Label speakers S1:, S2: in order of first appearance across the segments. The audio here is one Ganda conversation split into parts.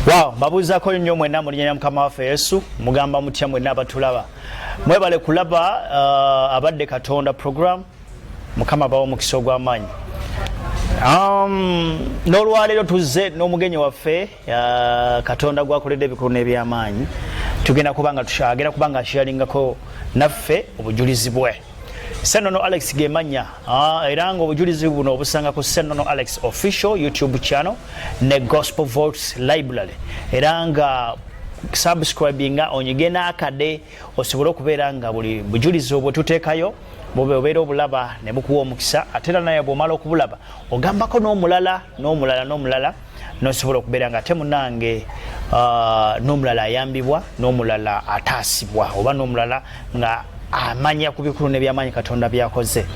S1: Wow, babuzaako nnyo mwenna mulinnya Mukama waffe Yesu mugamba mutya mwenna abatulaba. Mwebale kulaba abadde Katonda program Mukama bawo mukisa ogw'amaanyi. N'olwaleero tuzze n'omugenyi waffe Katonda gwakoledde ebikulu n'ebyamaanyi. Tugenda kubanga sharingako naffe obujulizi bwe. Senono Alex Gemanya era nga obujulizi buno obusanga ku Senono Alex official YouTube channel ne Gospel Votes Library era nga subscribinga onyigena akade osobola okubeera nga buli bujulizi obwo tuteekayo bobe obeera obulaba ne bukuwa omukisa ate naye bw'omala okubulaba ogambako n'omulala n'osobola okubeera nga ate munange n'omulala ayambibwa n'omulala ataasibwa oba n'omulala nga amanya ku bikulu n'ebyamaanyi Katonda byakoze.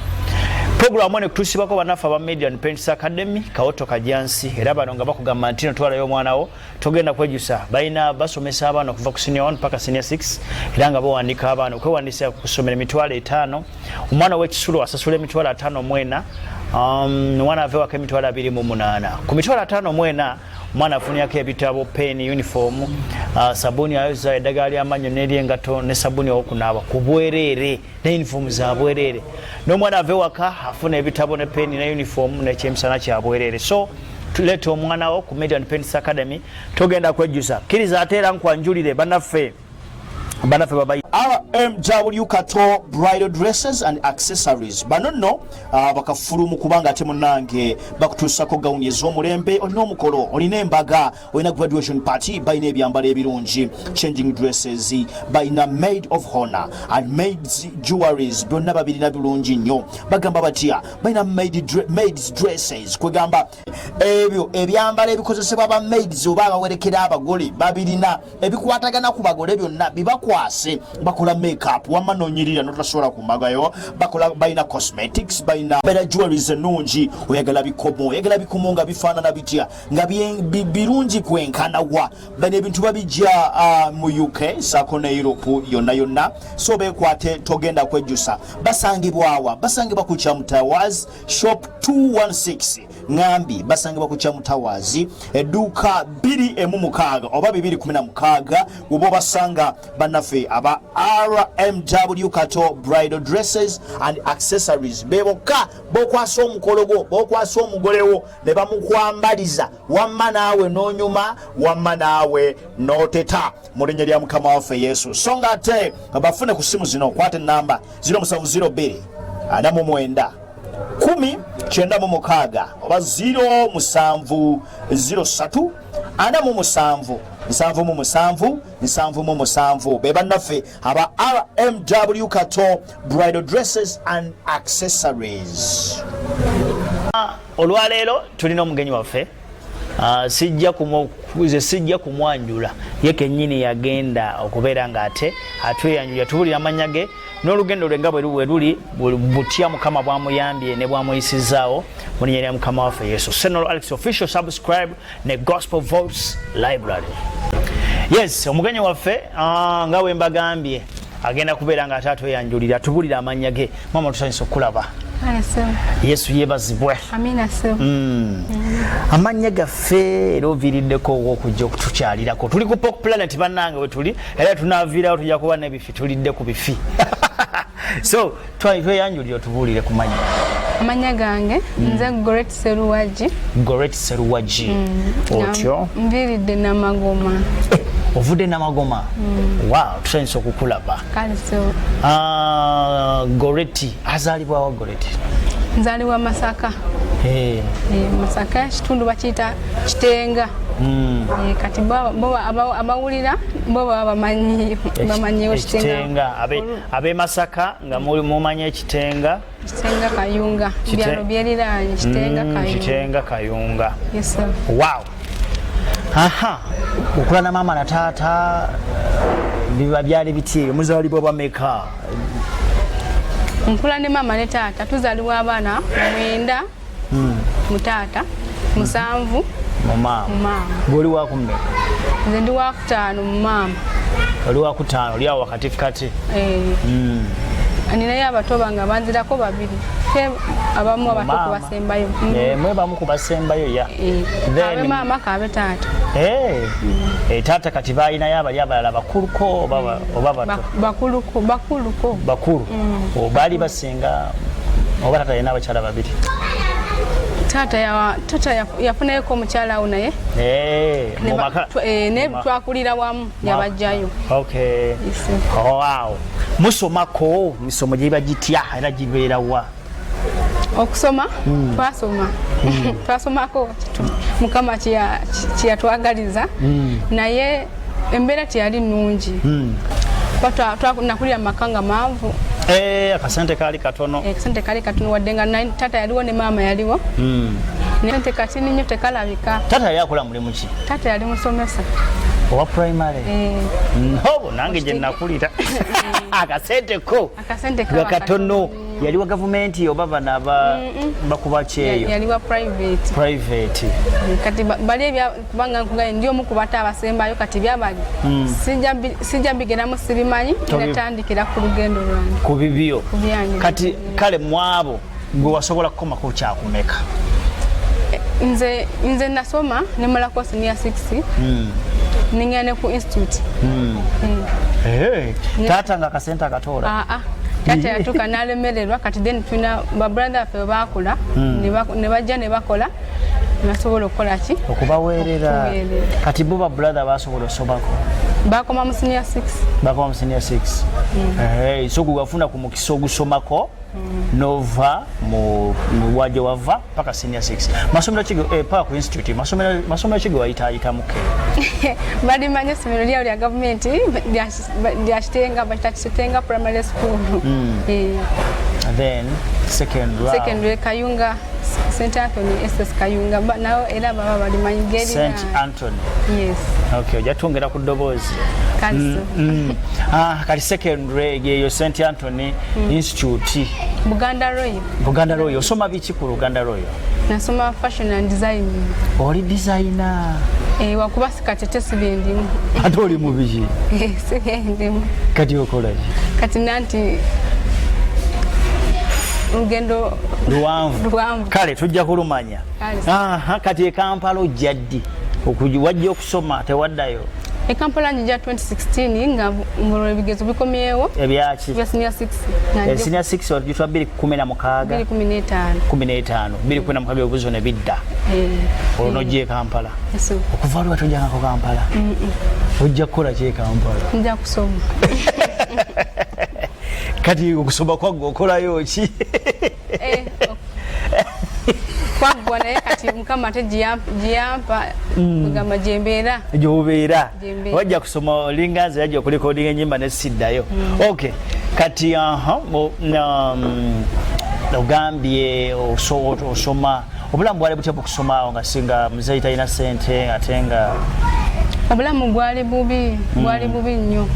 S1: Programu eno kutusibako banafa ba Media and Paints Academy kawoto kajansi era bano nga bakugamba nti twala yo mwana wo togenda kwejusa bayina basomesa abaana kuva ku senior 1 paka senior 6 era nga bawandika abaana okwewandisa kusomera emitwalo 5 omwana w'ekisulu asasula emitwalo 5 mwena mwana avewa ke emitwalo 28 ku mitwalo 5 mwena mwana afunyako ebitabo pen uniform sabuni ayoza eddagala ly'amannyo n'eryengato ne sabuni okunaaba ku bwereere ne uniform za bwereere n'omwana avewaka afuna ebitabo ne pen ne uniform n'ekyemisana kya bwereere. So tuleeta omwana wo ku Media and Paints Academy togenda kwejjusa kkiriza ate era nkwanjulire bannaffe babayi RMW Kato bridal dresses and accessories banono bakafulumu kubanga ate munange bakutusako gawuni ez'omulembe olina omukolo olina embaga olina graduation party bayina ebyambalo ebirungi changing dresses bayina maid of honor and maids jewelries byonna babirina birungi nnyo bagamba batya bayina maids dresses kwegamba ebyo ebyambalo ebikozesebwa ba maids oba abawerekera abagole babirina ebikwatagana ku bagole byonna bibakwase bakola makeup wamanonyirira notasobola kumagayo bakola bayina cosmetics bayina jewelries ennungi oyagala bikomo nga bifaanana bitya nga birungi kwenkana wa bane ebintu babijja mu UK sako ne Europe yonna so bekwate togenda kwejjusa basangibwa ku Chamutawazi shop 216 ngambi basangibwa ku Chamutawazi edduuka 216 oba 216 ubo basanga banafe aba RMW Kato bridal dresses and accessories beboka bokwasa omukologo bokwasa omugolewo ne bamukwambaliza wamma naawe n'onyuma wamma naawe n'oteta mu linnya lya Mukama waffe Yesu. So nga ate bafune ku simu zino kwate namba 0702 49 10 oba 0703 777 beba naffe aba RMW Kato bridal dresses and accessories. Olwaleero tulina omugenyi waffe sijja kumwanjula ye kennyini yagenda okubeera nga ate atweyanjulira tubulira amannya ge n'olugendo lwe nga bwe luli butya Mukama bwamuyambye ne bwamuyisizaawo mu linnya lya Mukama waffe Yesu. Senono Alex official subscribe ne Gospel Votes Library. Yes, omugenyi waffe nga bwe mbagambye agenda kubeera nga ate atweyanjulira tubulira amannya ge. Mama tusanyusa okulaba. Yesu yebazibwe.
S2: Amina so.
S1: Amannya gaffe era oviiriddeko okujja okutukyalirako tuli ku Pok Planet bannange we tuli era tunaaviirawo tujja kuba n'ebifi tulidde ku bifi. So tweyanjulira otubuulire ku mannya.
S2: Amanya gange nze
S1: Goreti'S otyo
S2: nviiridde Namagoma.
S1: Ovudde Namagoma. Wow, tusanyusa okukulaba.
S2: Kale so.
S1: Goreti azaalibwawo Goreti.
S2: Nzaalibwa Masaka. Masaka kitundu bakiyita Kitenga. Kati abawulira bo bamanyi
S1: Kitenga abe Masaka nga mumanye Kitenga
S2: Kayunga byalo byeriraanye Kitenga Kayunga. Yes sir.
S1: Wow. Aha, okula na mama na taata biba byali biti muzaalibwa bameka.
S2: Nkula ne mama ne taata tuzaalibwa abaana 9 mutaata 7
S1: mama. Goli wa kumeka?
S2: Nze ndi wa 5 mama.
S1: Oli wa 5 oli awo wakati kati.
S2: Ninayo abato bange banzirako 2 fe abamu abato kubasembayo
S1: mwe bamu kubasembayo ya
S2: then mama kabe tata
S1: tata kati balina yabali abalala bakuluko oba bato bakulu obali basinga oba tata yena abakyala babiri
S2: tata yafunayeko omukyala wo naye ne twakulira wamu yabajjayo.
S1: Okay. Wow. Musomako misomo gye bagitya era gibeera wa?
S2: Okusoma twasomako mukama kyeyatwagaliza naye embeera teyali nnungi nakulira makanga maavu
S1: akasente kali katono
S2: wadde nga tata yaliwo ne maama yaliwo nente kati ninyo tekalabika.
S1: Tata yali akola mulimu ki?
S2: Tata yali musomesa
S1: owa primary hobo nange gye nakulira akasente katono yali wa gavumenti oba bana bakuba kyeyo
S2: yali wa private kati bali kubanga nkugaye ndio mukubata abasembayo kati byabali sijja bigeramu sibimanyi natandikira ku lugendo lwange
S1: ku bibyo kati kale mwabo gwe wasobola kukoma ku kyakumeka?
S2: Nze nasoma nemala kwa senior 6 ningane ku institute
S1: tata nga kasenta katola
S2: tata yatuka nalemererwa kati then tuna ba brother fe bakula ne bajja ne bakola nasobola okukola ki
S1: okubaweerera kati bo ba brother basobola osobako
S2: bakoma mu senior 6
S1: so gufuna ku mukisa ogusomako nova mu waje wava paka senior 6 masomero kigo pa ku institute masomero kigo ayita muke
S2: bali manye somero lya government lya primary school
S1: then secondary
S2: Kayunga St. Anthony SS Kayunga now era baba bali manye Engeri
S1: St. Anthony. Yes. Okay, ojatungera ku dobozi
S2: kanso
S1: kali secondary yo St. Anthony Institute
S2: Buganda Royal
S1: osoma biki ku Buganda Royal?
S2: Nasoma fashion and design.
S1: Oli designer
S2: wakuba sikatete sibendimu
S1: ate oli mu biki?
S2: Sibendimu
S1: kati okola ki?
S2: Kati nanti lugendo
S1: luwanvu kale tujja kulumanya kati Kampala ojjaddi wajja okusoma tewaddayo?
S2: Kampala njja 2016 nga ngolo ebigezo bikomyewo
S1: ebyaki
S2: bya senior 6
S1: senior 6 wajitwa 2016 2015 obuzo ne bidda olonojje Kampala okuva lwa tojjangako Kampala ojja kukola ki Kampala?
S2: Nja kusoma
S1: kati okusoma kwagwe okolayo ki?
S2: kwagwa naye kati mukama ate giyampa kugamba gyembeera
S1: gy'obeera wajja kusoma olinganze yajja okulikodinga ennyimba nesiddayo. Okay, kati ogambye osoma obulamu bwali butya bukusomaawo nga singa muzeeyi talina ssente ate nga
S2: obulamu bwali bubi nnyo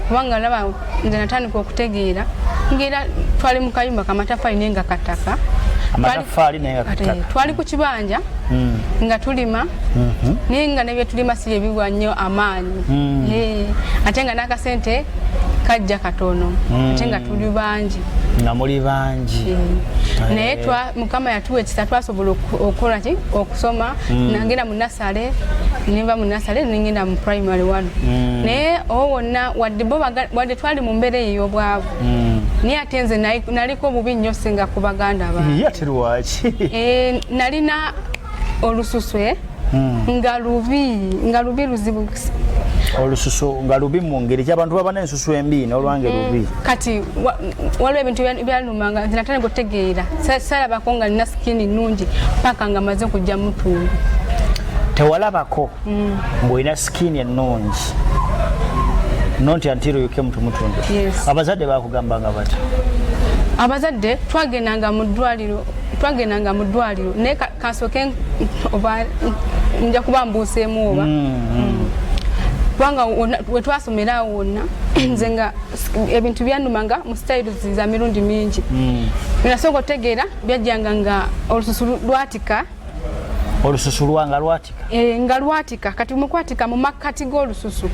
S2: kubanga laba nze natandika okutegeera ngera twali mu kayumba kamatafali naye nga kataka twali ku kibanja nga tulima naye nga nebye tulima si ebiwa nnyo amaanyi ate nga n'akasente kajja katono ate nga tuli bangi
S1: nga muli bangi
S2: naye mukama yatuwa ekisa twasobola okukola ki okusoma nagenda mu nasale niva mu nasale ningenda mu primary 1 naye wonna wadde twali mu mbeera ey'obwavu naye ate nze naliko bubi nnyo singa ku baganda bange
S1: ate lwaki?
S2: Nalina olususu nga lubi luzibu.
S1: Olususu nga lubi mu ngeri ky'abantu baba n'ensusu embi n'olwange lubi
S2: kati waliwo ebintu byalumanga nze natandika okutegeera salabako nga nina sikini nnungi paka nga maze okujja mutundu.
S1: Tewalabako ng'olina sikini ennungi nonti antiro yuke mutundu? Abazadde bakugambanga bata?
S2: Abazadde twagendanga mu ddwaliro naye kasooke oba nja kuba mbuuseemu oba kubanga wetwasomera wonna nze nga ebintu byannumanga mu styles za mirundi mingi nasooka otegeera byajjanga nga olususu lwatika.
S1: Olususu lwanga lwatika?
S2: Nga lwatika kati mukwatika mu makkati g'olususu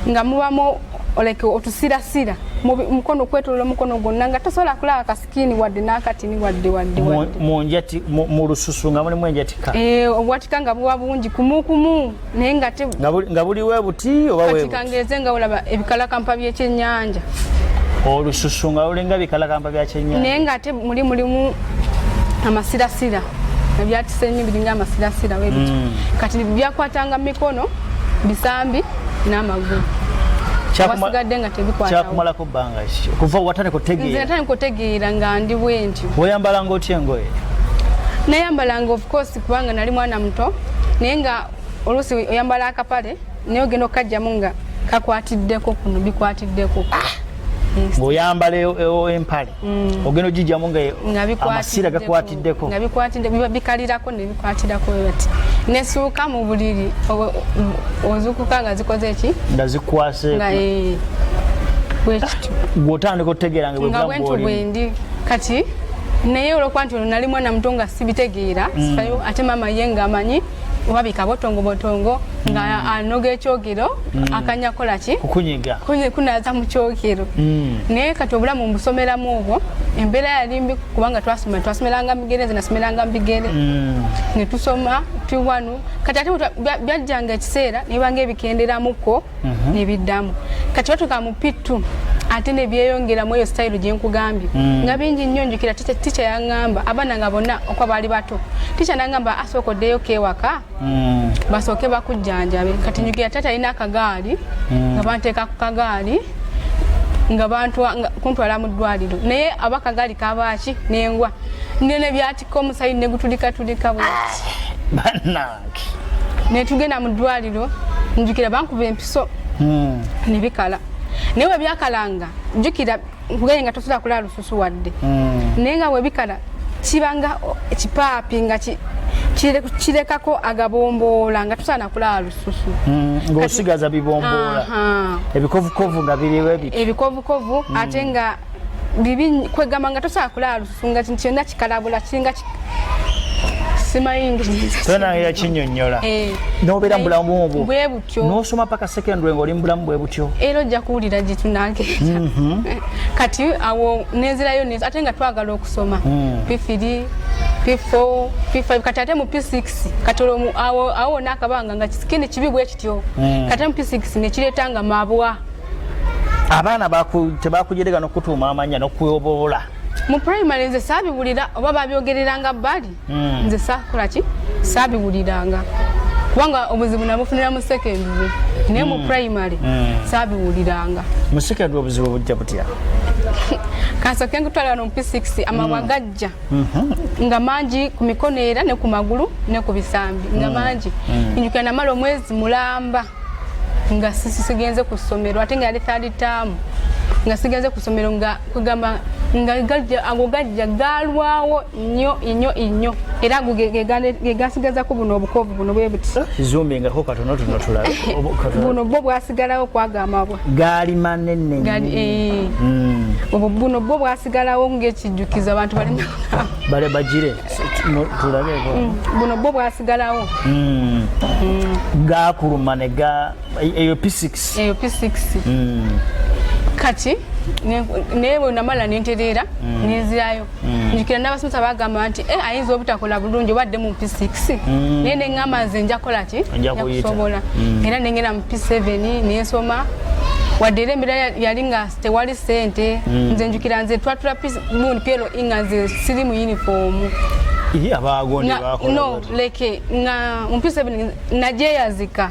S2: nga mubamu oleke otusirasira mukono kwetolola mukono gonna nga tosobola kulaba kasikini wadde n'akatini wadde
S1: munjati mu lususu nga mulimu enjatika
S2: obwatika nga buba bungi kumukumu naye
S1: nga buli webuti oba
S2: katikangeze nga olaba ebikalakampa by'ekyennyanja
S1: olususu nga lulinga bikalakampa bya kyennyanja
S2: naye nga ate mulimu amasirasira ebyatise nnyo biringa amasirasira webiti kati byakwatanga mikono bisambi n'amagulu wasigadde nga tebikwatawo
S1: kyakumalako bbanga ki okuva watandika
S2: kutegeera nga ndi bwentyo
S1: oyambalanga otya engoye
S2: nayambalanga of course kubanga nali mwana muto naye nga oluusi oyambala akapale naye ogenda okajjamu nga kakwatiddeko kuno bikwatiddeko
S1: ng'oyambala empale ogenda ogijjamu nga amasira gakwatiddeko
S2: nga bikwatidde bikalirako ne bikwatirako bati nesuuka mu buliri ozukuka nga zikoze eki
S1: nga zikwase
S2: nga bwekityo
S1: gw'otandika otegeera
S2: nga bwentu bwendi kati naye olwokuba nti nali mwana muto nga sibitegeera sifayo ate maama ye ng'amanyi oba bikabotongo nga anoga ekyogero akanya kola ki
S1: kukunyiga
S2: kunaza mu kyogero naye kati obulamu mbusomeramu obwo embeera yali mbi kubanga twasomeranga migereze nasomeranga mbigere ne tusoma tuwanu kati ate byajjanga ekiseera nebanga ebikenderamuko nebiddamu kati batuka mu pitu ate ne byeyongeramu eyo style gye nkugambye nga bingi nnyo njukira ticha yaŋŋamba abaana nga bonna okwa baali bato ticha naŋŋamba asookoddeyo kewaka basooke bakujjanjabe kati njukira tata alina akagaali nga banteeka ku kagaali nga kuntwala mu ddwaliro naye abakagaali kabaaki nengwa nene byatika omusayi negutulikatulika bwati
S1: bannange
S2: netugenda mu ddwaliro njukira bankuba empiso nebikala naye webyakalanga njukira nkuganye nga tosobola kulala lususu wadde naye nga webikala kibanga ekipaapi nga kirekako agabomboola nga tusaana kulala lususu
S1: ng'osigaza bibomboola ebikovukovu nga biriwe biti
S2: ebikovukovu ate nga bibi kwegamba nga tosobola kulala lususu nga kintu kyonna kikalabula kiringa
S1: tonangira kinyonnyola nobeera mu bulamu obwo
S2: bwe butyo
S1: n'osoma paka secondary ng'oli mu bulamu bwe butyo
S2: era ojja kuwulira gye tunagenda kati awo nenzirayo ate nga twagala okusoma P3 P4 P5 kati ate mu P6 kati awo nakabanga nga kisikini kibi bwe kityo kati mu P6 nekireetanga mabwa
S1: abaana tebakujerega n'okutuuma amanya n'okuyoboola
S2: mu primary nze saabiwulira oba babyogereranga bbali nze sakola ki saabiwuliranga kubanga obuzibu nabufunira mu secondary naye mu primary saabiwuliranga
S1: mu secondary obuzibu bujja butya
S2: kansooke nkutwala no mu P6 amabwa gajja nga mangi ku mikono era ne ku magulu ne ku bisambi nga mangi njukira namala omwezi mulamba nga sigenze ku ssomero ate nga yali third term nga sigenze ku ssomero nga kugamba nga gajja galwawo nnyo era gegasigaza ku buno obukovu buno bwe buti
S1: zumbingako katono tulabe
S2: buno bwo bwasigalawo kwagamabwa
S1: gaali manene
S2: buno bwo bwasigalawo ng'ekijjukiza abantu
S1: bale bagire tulabeko
S2: buno bwo bwasigalawo
S1: gakuluma eyo P6 kati newe namala nenterera nezirayo njukira n'abasomesa bagamba nti ayinza obutakola bulungi obadde mu P6 nene ngamba nze njakola ki njakusobola era nengera mu P7 nensoma wadde embeera yali nga tewali ssente nze njukira nze twatula piero inga nze siri mu uniform no leke nga mu P7 na Gyeyazika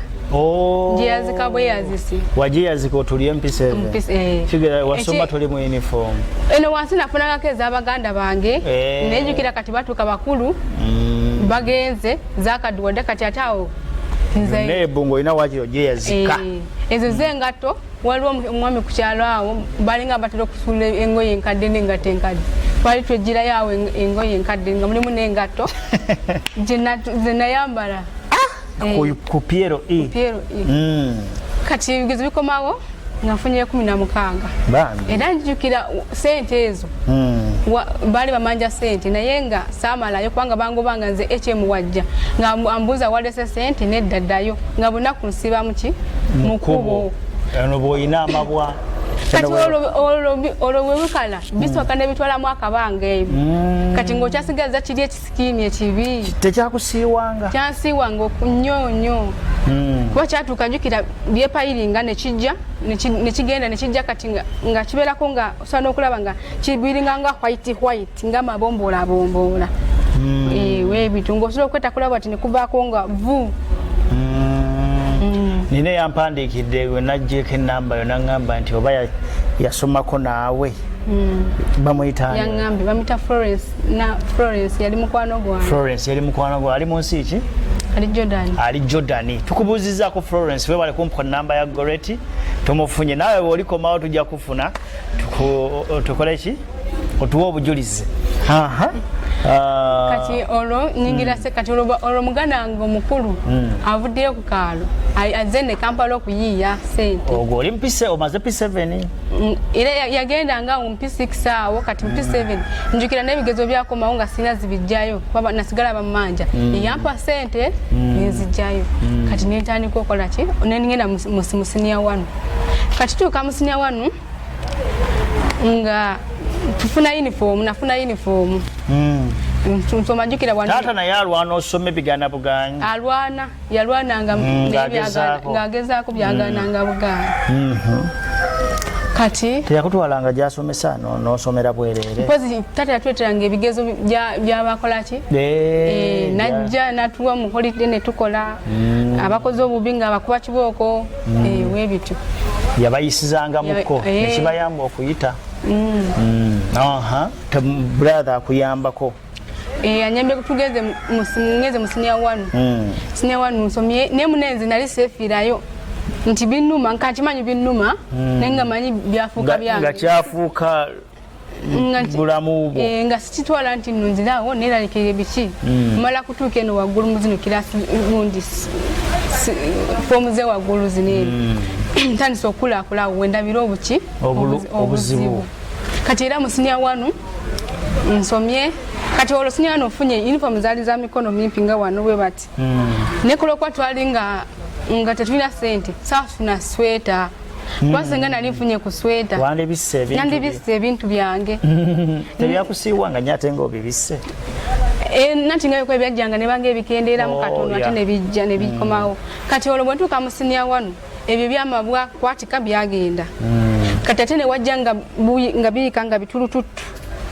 S1: Gyeyazika bwe yazisi Gyeyazika otulie MP7 kigera wasoma tuli mu uniform
S2: eno wansi nafunangako ez'abaganda bange nenjukira kati batuuka bakulu bagenze zakaduwadde kati ate awo
S1: nebungo olina wakiro Gyeyazika
S2: ezo zengato waliwo omwami ku kyalo awo balinga batera okusuula engoye enkadde n'engato enkadde twali twegirayo awo engoye enkadde nga mulimu n'engato ze nayambala
S1: ku Piero E
S2: kati ebigezo bikomawo nga nfunye 16 era njukira sente ezo baali bamanja sente naye nga saamalayo kubanga bangobanga nze HM wajja nga ambuuza walese sente neddaddayo nga bunaku nsiba muki mukubo
S1: eno boyina amabwa
S2: kati olwo bwebukala bisooka nebitwalamu akabanga ebyo kati ng'okyasigaza kiri ekisikiini ekibi
S1: tekyakusiiwanga
S2: kyansiiwanga okunyonyo kuba kyatuuka njukira byepayiringa nekigenda nekijja kati nga kibeerako nga osobola n'okulaba nga kibiringa nga white nga mabomboolabombola weebitu ng'osobola okweta kulaba ti nekuvaako nga vu
S1: nina yampandiikidde we najjeeko ennamba yo naŋŋamba nti oba yasomako naawe bamuyitani
S2: yaŋŋambye bamuyita Florence yali mukwano gwange
S1: ali mu nsi ki ali Jordan tukubuuzizaako Florence weewale kumpa nnamba ya Goreti tumufunye naawe bw'olikomawo tujja kufuna tukole ki otuwa obujulizi
S2: kati olwo nyingira se kati olwo muganda wange omukulu avuddeyo ku kaalo azze ne Kampala okuyiiya sente
S1: ogwo oli mpise omaze P7
S2: era yagenda nga mu P6 awo kati mu P7 njukira n'ebigezo byakomawo nga sina zibijjayo kuba nasigala bamanja yampa sente nenzijjayo kati nentandika okola ki nengenda mu senior 1 kati tuuka mu senior 1 nga nafuna uniform nsoma jukira bwana
S1: tata naye alwana osome bigana buganya
S2: yalwana ng'agezaako byagana nga buganya kati
S1: teyakutwalanga gyasomesa n'osomera bwereere
S2: mpozi tata yatweteranga ebigezo byabakola ki najja natuwa mu holiday ne tukola abakozi obubi nga bakuba kibooko weebityo
S1: yabayisizangamuko nekibayamba okuyita brother akuyambako
S2: anyambye tugeze mu senior 1 nsomye ne munenzi nali sefiirayo nti binnuma nkankimanyi binnuma naye nga manyi byafuuka byange
S1: nga kyafuuka bulamu bwo
S2: nga sikitwala nti nno nzirawo neeraliikirira biki mala kutuuka eno waggulu mu zino kirasi gundi foomu ze waggulu zino eri ntandisa okulaakulaawo wendabira obuki obuzibu kati era mu senior 1 nsomye kati olwo senior 1 ofunye uniform zaali za mikono mimpi nga wano bwe bati nekulokwa twali nga tetulina sente saafuna sweta twasenga nali nfunye ku sweta yandibisse ebintu byange
S1: tebyakusiiwanga nyo ate nga obibisse
S2: nati ngayoko ebyajjanga ne banga ebikendeeramu katono ate ne bijja ne bikomawo kati olwo bwe ntuuka mu senior 1 ebyo byamabwa kwatika byagenda kati ate ne wajja nga biyika nga bitulututtu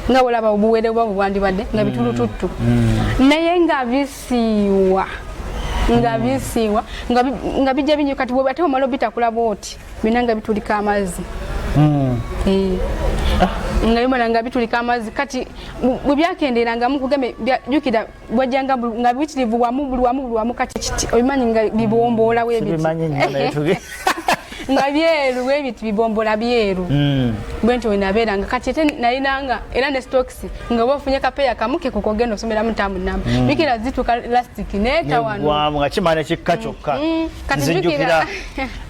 S2: nga olaba obuwere bwa bwandibadde nga bitulututtu naye nga bisiiwa nga bijja binyo kati bwe ate omala obitakula bwoti bina nga bitulika amazzi nga bimala nga bitulika amazzi kati bwe byakendeerangamu kugembe jukira bwajjanga nga bitirivu buli wamu kati kiti obimanyi nga bibomboola weebiti nga byeru weebiti bibombola byeru bwe ntyo wenabeeranga kati ate nalinanga era ne stokisi nga oba ofunye kapeya kamuke kukogenda osomeramu ntamu namba bikira zituuka lasitiki neetawano
S1: nga kimala kikka kyokka nzijjukira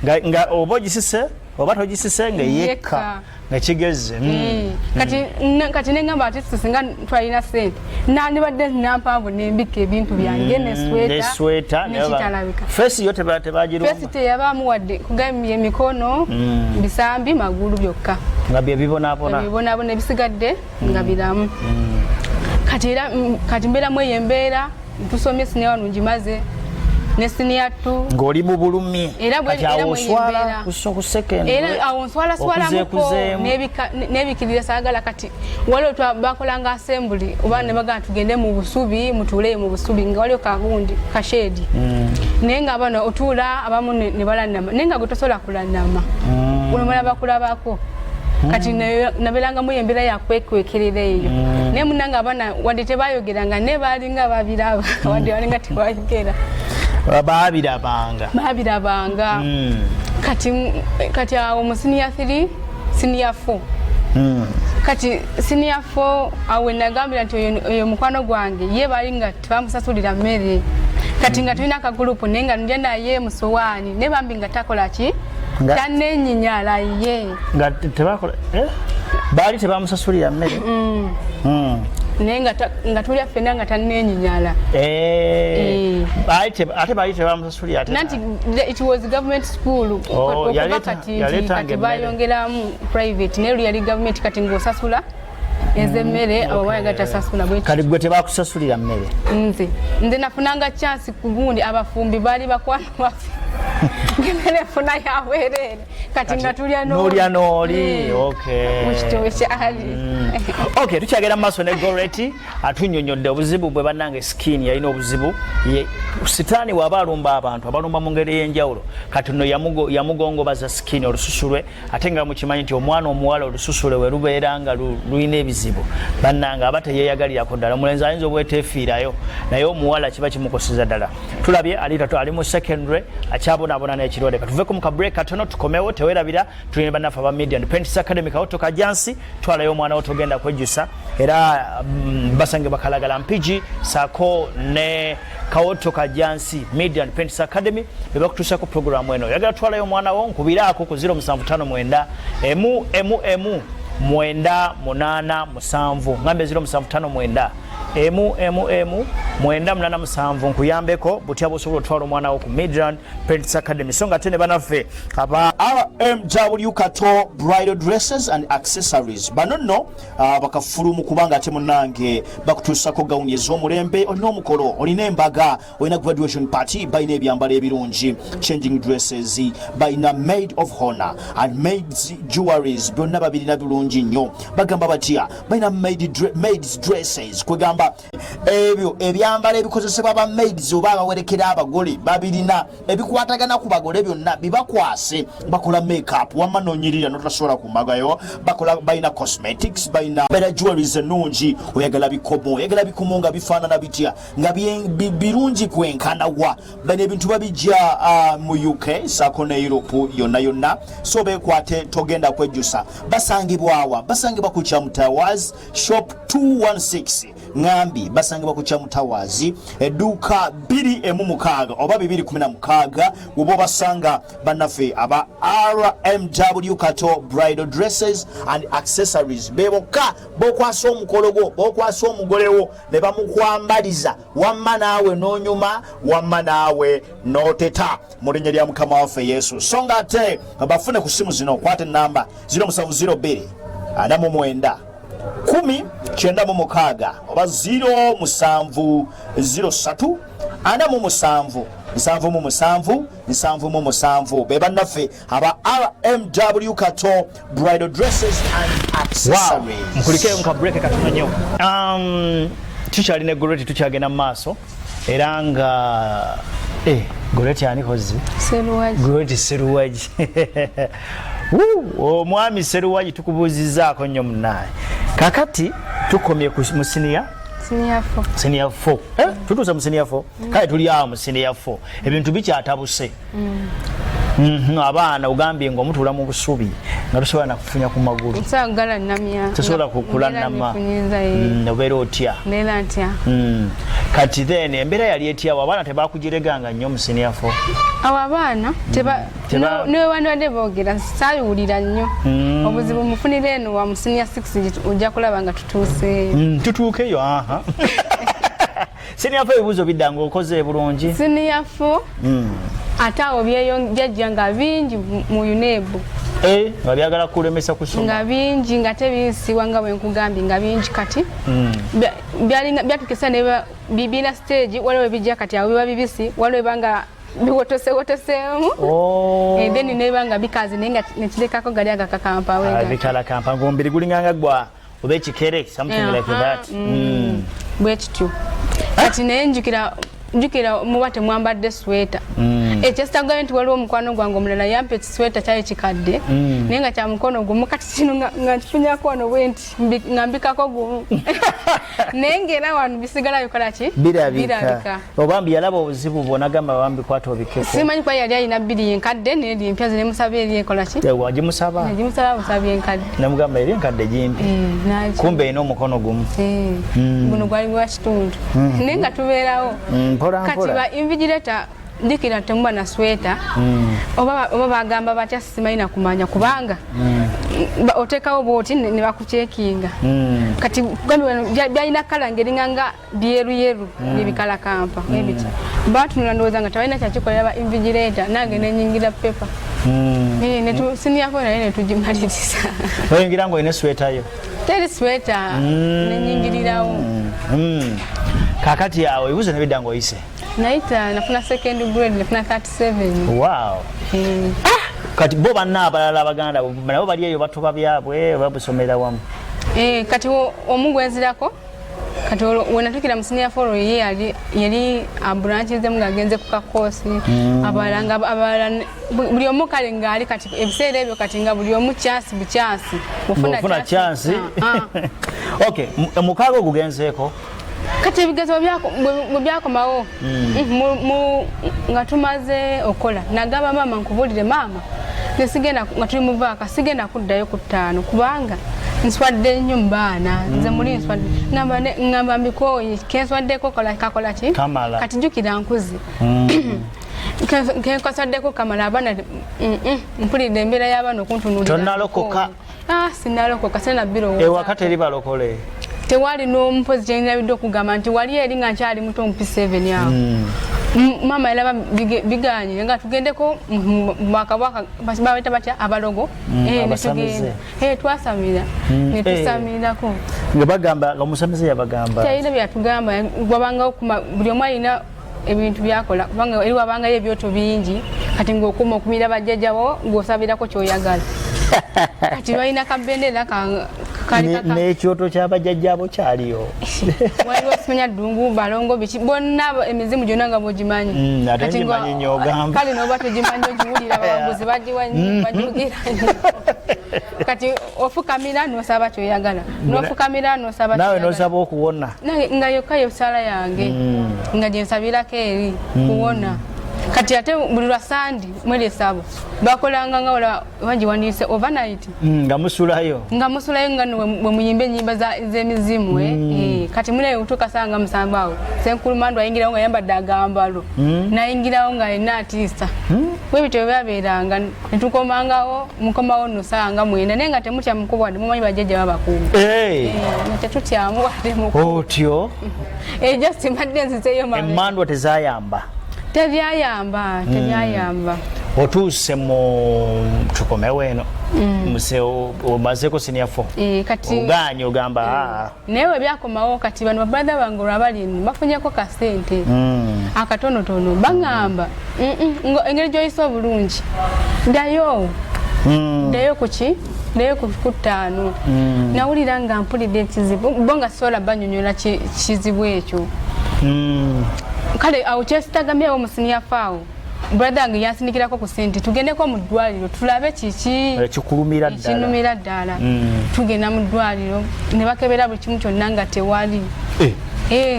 S1: nga oba ogisise oba togisise nga yekka nga kigeze kati nengamba ati singa twalina sente nandibadde nampanvu nembika ebintu byange nesweta nekitalabika fesi yo tebagirumba
S2: fesi teyabaamu wadde kugambye emikono bisambi magulu byokka
S1: nga byebibonaabona
S2: ebisigadde nga biramu kati mbeeramu eyo embeera tusomye senior 1 ngimaze ne senior 2
S1: ng'oli mu bulumi
S2: kati
S1: awo oswala ku second
S2: era awo nswalamuko n'ebikirira saagala kati waliwo bakolanga assembly oba ne bagamba tugende mu busubi mutuuleyo mu busubi nga waliwo kagundi kashedi naye nga abana otuula abamu ne balanama naye nga gwe tosobola kulanama olumala bakulabako kati nabeerangamu embeera yakwekwekerera eyo naye munanga abaana wadde tebayogeranga ne baalinga babiraba wadde balinga tebayogera babirabanga kati awo mu senior 3 senior 4 kati senior 4 awe nagambira nti oyo mukwano gwange ye bali nga tebamusasulira mmere kati nga tulina akagulupu naye nga ndya naye mu sowaani ne bambi nga takola ki tanenyinyala ye
S1: nga tebakola baali tebamusasulira mmere
S2: nenga nga tulya fena nga tanenyinyala
S1: ate bayite bamusasulira ate
S2: nanti it was government school kati bayongeramu private neru yali government kati ngosasula ezemmere awayagata sasula bwe
S1: kali gwe tebakusasulira mmere
S2: nze nafunanga chance kugundi abafumbi bali bakwano bafe ngene funa yawerere kati ngatulya
S1: noli okay
S2: muchitowe kyali
S1: okay tukyagera maso ne Goreti atunyonyodde obuzibu bwe banange skin yalina obuzibu sitani wabalumba abantu abalumba mu ngeri y'enjawulo kati no yamugongobaza skin olususulwe atenga mu kimanyi nti omwana omuwala olususulwe we lubeeranga luyina ebizibu bannanga abate yeyagalira ko ddala mulenzi ayinza obwetefiirayo naye omuwala kiba kimukoseza ddala tulabye ali mu secondary akyabonabona n'ekirwadde katuveko mu kabreak katono tukomewo tewerabira tulina bannafe aba Media Independence Academy kawoto kajansi twalayo omwana wo togenda kwejjusa era basange bakalagala mpigi sako ne kawoto kajansi Media Independence Academy bebakutusako programu eno yagala twalayo omwana wo nkubiraako ku 0759 mwenda 887 ngambe 0759 mwenda 887 nkuyambeko butya bosobola otwala omwana wo ku Media Independence Academy songa tene banaffe aba RMW Kato Bridal Dresses and Accessories banono bakafulumu kubanga ate munange bakutusako gawuni ez'omulembe olina omukolo olina embaga olina graduation party bayina ebyambalo ebirungi changing dresses bayina maid of honor and maids jewelries byonna babirina birungi nnyo bagamba batya bayina maids dresses kwegamba ebyo ebyambalo ebikozesebwa ba maids oba abawerekera abagole babirina ebikwatagana ku bagole byonna bibakwase bakola makeup wamanonyirira notasobola kumagayo bakola bayina cosmetics bayina better jewelries ennungi oyagala bikomo nga bifaanana bitya nga birungi kwenkanawa bayina ebintu babijja mu UK sako ne Europe yonna so bekwate togenda kwejjusa basangibwa ku Chamutawaz shop 216 ngambi basangibwa ku Chamutawazi eduka 216 oba 216 wobo basanga banafe aba RMW Kato Bridal Dresses and Accessories beboka bokwasa omukologo bokwasa omugolewo ne bamukwambaliza wamma naawe n'onyuma wamma naawe n'oteta mu linnya lya Mukama waffe Yesu songa ate bafune ku simu zino kwate namba 0702 49 10 oba 0703 777 beba naffe aba RMW Kato Bridal Dresses and Accessories. Wow. Mkulike nka break katono nyo. Tuchali ne Goreti tuchagenda maaso era nga Goreti ani kozi?
S2: Seruwaji.
S1: Goreti Seruwaji. Omwami Seruwaji tukubuzizaako nnyo munnaye. Kakati tukomye ku musinia Senior 4. Tutuza mu Senior 4. Kale tuli awo mu Senior 4. Ebintu bikyatabuse. Abaana ugambye ngo mutula mu busubi nga tusobola nakufunya ku magulu.
S2: Nsagala namya.
S1: Tusobola kukula nama. Nobera otya.
S2: Nela ntya.
S1: Kati then embera yali etya abaana tebakugireganga nnyo mu Senior 4.
S2: Abaana ne wano ade boogera sayulira nnyo. Obuzibu mufunire eno wa mu Senior 6 ojja kulaba nga tutuuse.
S1: Tutuukeyo aha. Senior 4 ebibuzo biddanga okoze bulungi.
S2: Senior 4 atawo byeyongejja nga bingi mu UNEB.
S1: Nga byagala kulemesa kusoma.
S2: Nga bingi nga tebinsiwa nga bwe nkugambye nga bingi kati. Byatukisa ne bibina stage waliwo bijja kati awo biba bibisi waliwo banga biwotosewotosemu. And then nebanga bikazi nenga nekidekako gali agakakampa wega.
S1: Bikala kampa ngombiri gulinganga gwa obe kikere something like that.
S2: Bwekityo. Kati nenjukira mubate mwambadde sweater. Chester government waliwo omukwano gwange omulala yampe sweater kyali kikadde. Nenga kya mukono gumu kati kino nga nkifunyako wano bwenti ngambikako gumu. Nengera wano bisigala bikola ki? Birabika.
S1: Obambi yalaba obuzibu bonagamba bambi kwata obikeko.
S2: Simanyi kwa yali alina bbiri enkadde n'eri empya zine musabye eri ekola ki?
S1: Wagimusaba.
S2: Nagimusaba musabye enkadde.
S1: Namugamba eri enkadde jimpi. Kumbe ino omukono gumu.
S2: Guno gwali gwa kitundu. Nenga tubeerawo. Kati ba invigilator ndikira temba na sweta oba bagamba batya simaina kumanya kubanga otekawo boti ne bakuchekinga kati gambe byalina kala ngeringa byeru nibikala kampa ebiti batu ndoza nga tawina kyakikolera invigilator nange nenyingira paper ne sini yako na ne tujimaliriza
S1: oyingira ngo ine sweta yo
S2: teri sweta nenyingirirawo
S1: kakati yawe ibuze nebidango ise
S2: naita nafuna second grade nafuna 37
S1: wow kati bo banna abalala abaganda nabo bali eyo batuba byabwe babusomera wamu
S2: kati omugwenzirako kati wenatukira musiniya foro yali abranchize mugagenze kuka course abalanga buli omukale ngali kati ebiseera ebyo kati nga buli omuchasi buchasi
S1: ofuna chance okay mukago gugenzeeko
S2: kati ebigezo byako mawo nga tumaze okola nagaba mama nkubulire mama nesigenda nga tuli muvaka sigenda kuddayo ku 5 kubanga nswadde nnyo mbaana nze muli nswadde ngamba mbikoyi kenswaddeko kakola ki kati jukira nkuzi kenkasaddeko kamala abaana mpulidde embeera y'abaana okuntunulira
S1: tonnalokoka
S2: sinalokoka sena birowooza
S1: ewakati eri balokole
S2: tewali n'omumpozi kyenabidde okugamba nti wali eri nga nkyali muto mpi 7 awo mama elaba biganye nga tugendeko mwaka baweta batya abalogo netugenda twasamira netusamirako
S1: nga bagamba nga musamize yabagamba
S2: kyalina byatugamba wabanga buli omu alina ebintu byakola kubanga eri wabangayo ebyoto bingi kati ng'okuma okumira bajjajjawo ng'osabirako kyoyagala kati balina kabendera
S1: n'ekyoto ky'abajjajjaabo kyaliyo
S2: waliwo simanya ddungu balongo biki bonna emizimu gyonna nga bogimanyi
S1: ate ngimanyi nnyo ogamba
S2: kale n'oba togimanyi ogiwulira abawaguzi bagiwagira kati ofukamira n'osaba kyoyagala n'ofukamira n'osaba
S1: nawe n'osaba okuwona
S2: nga yokka yosala yange nga gyensabirako eri kuwona kati ate buli lwa sandi mwelesabo bakolanga nga wala wagiwandiise overnight
S1: nga musulayo
S2: nga bwe muyimba ennyimba z'emizimu kati munaye utukasanga musambawo senkulumandwa ayingirawo nga yambadde agambalo nayingirawo nga alina atiisa bwebityo byabeeranga netukomangawo mukomawo nosanga mwenda naye nga temutya mukuba wadde mumanyi bajjajja babakuuma tetutyamu wadde mukuba
S1: otyo
S2: just mbadde nzizeeyo
S1: emmandwa tezayamba
S2: tebyayamba
S1: otuuse mu tukomewo eno omazeko senior 4
S2: kati
S1: oganye ogamba
S2: naye byakomawo kati bano babrother bange olwabali bafunyeko kasente akatonotono bagamba engeri gyoyisa obulungi ddayo kuki naye ku 5 nawulira nga mpulidde ekizibu bo nga sola banyonyola kizibu ekyo kale awo kyesitagambyewo musiniya faawo brother ange yansindikirako ku sente tugendeko mu ddwaliro tulabe kiki ekinumira ddala tugenda mu ddwaliro ne bakebera buli kimu kyonna nga tewali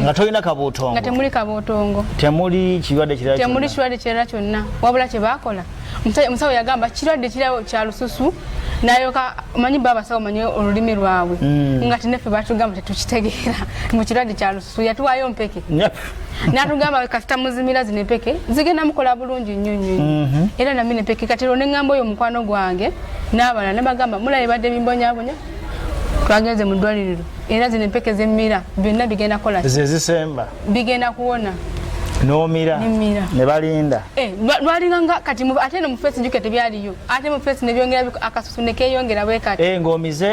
S1: nga tolina kabootongo
S2: nga temuli kabootongo
S1: temuli kirwadde
S2: kirala kyonna wabula kye baakola omusawo yagamba kirwadde kirawo kya lususu nayoka manyi babasawo manyi olulimi lwabwe nga tineffe batugamba tetukitegeera mu kirwadde kya lususu yatuwaayo mpeke natugamba kasita muzimira zino empeke zigenda mukola bulungi nnyo era nami nempeke kati lwo neŋŋamba oyo mukwano gwange n'abalala ne bagamba mulabe badde bimbonyabonya twagenze mu ddwaliro era zino empeke zemmira byonna bigenda kola
S1: zezisemba
S2: bigenda kuwona
S1: nomira ne balinda
S2: lwalinganga kati ate no mu face juke tebyaliyo ate mu face ne byongera akasusu ne keyongera bwe kati
S1: ngomize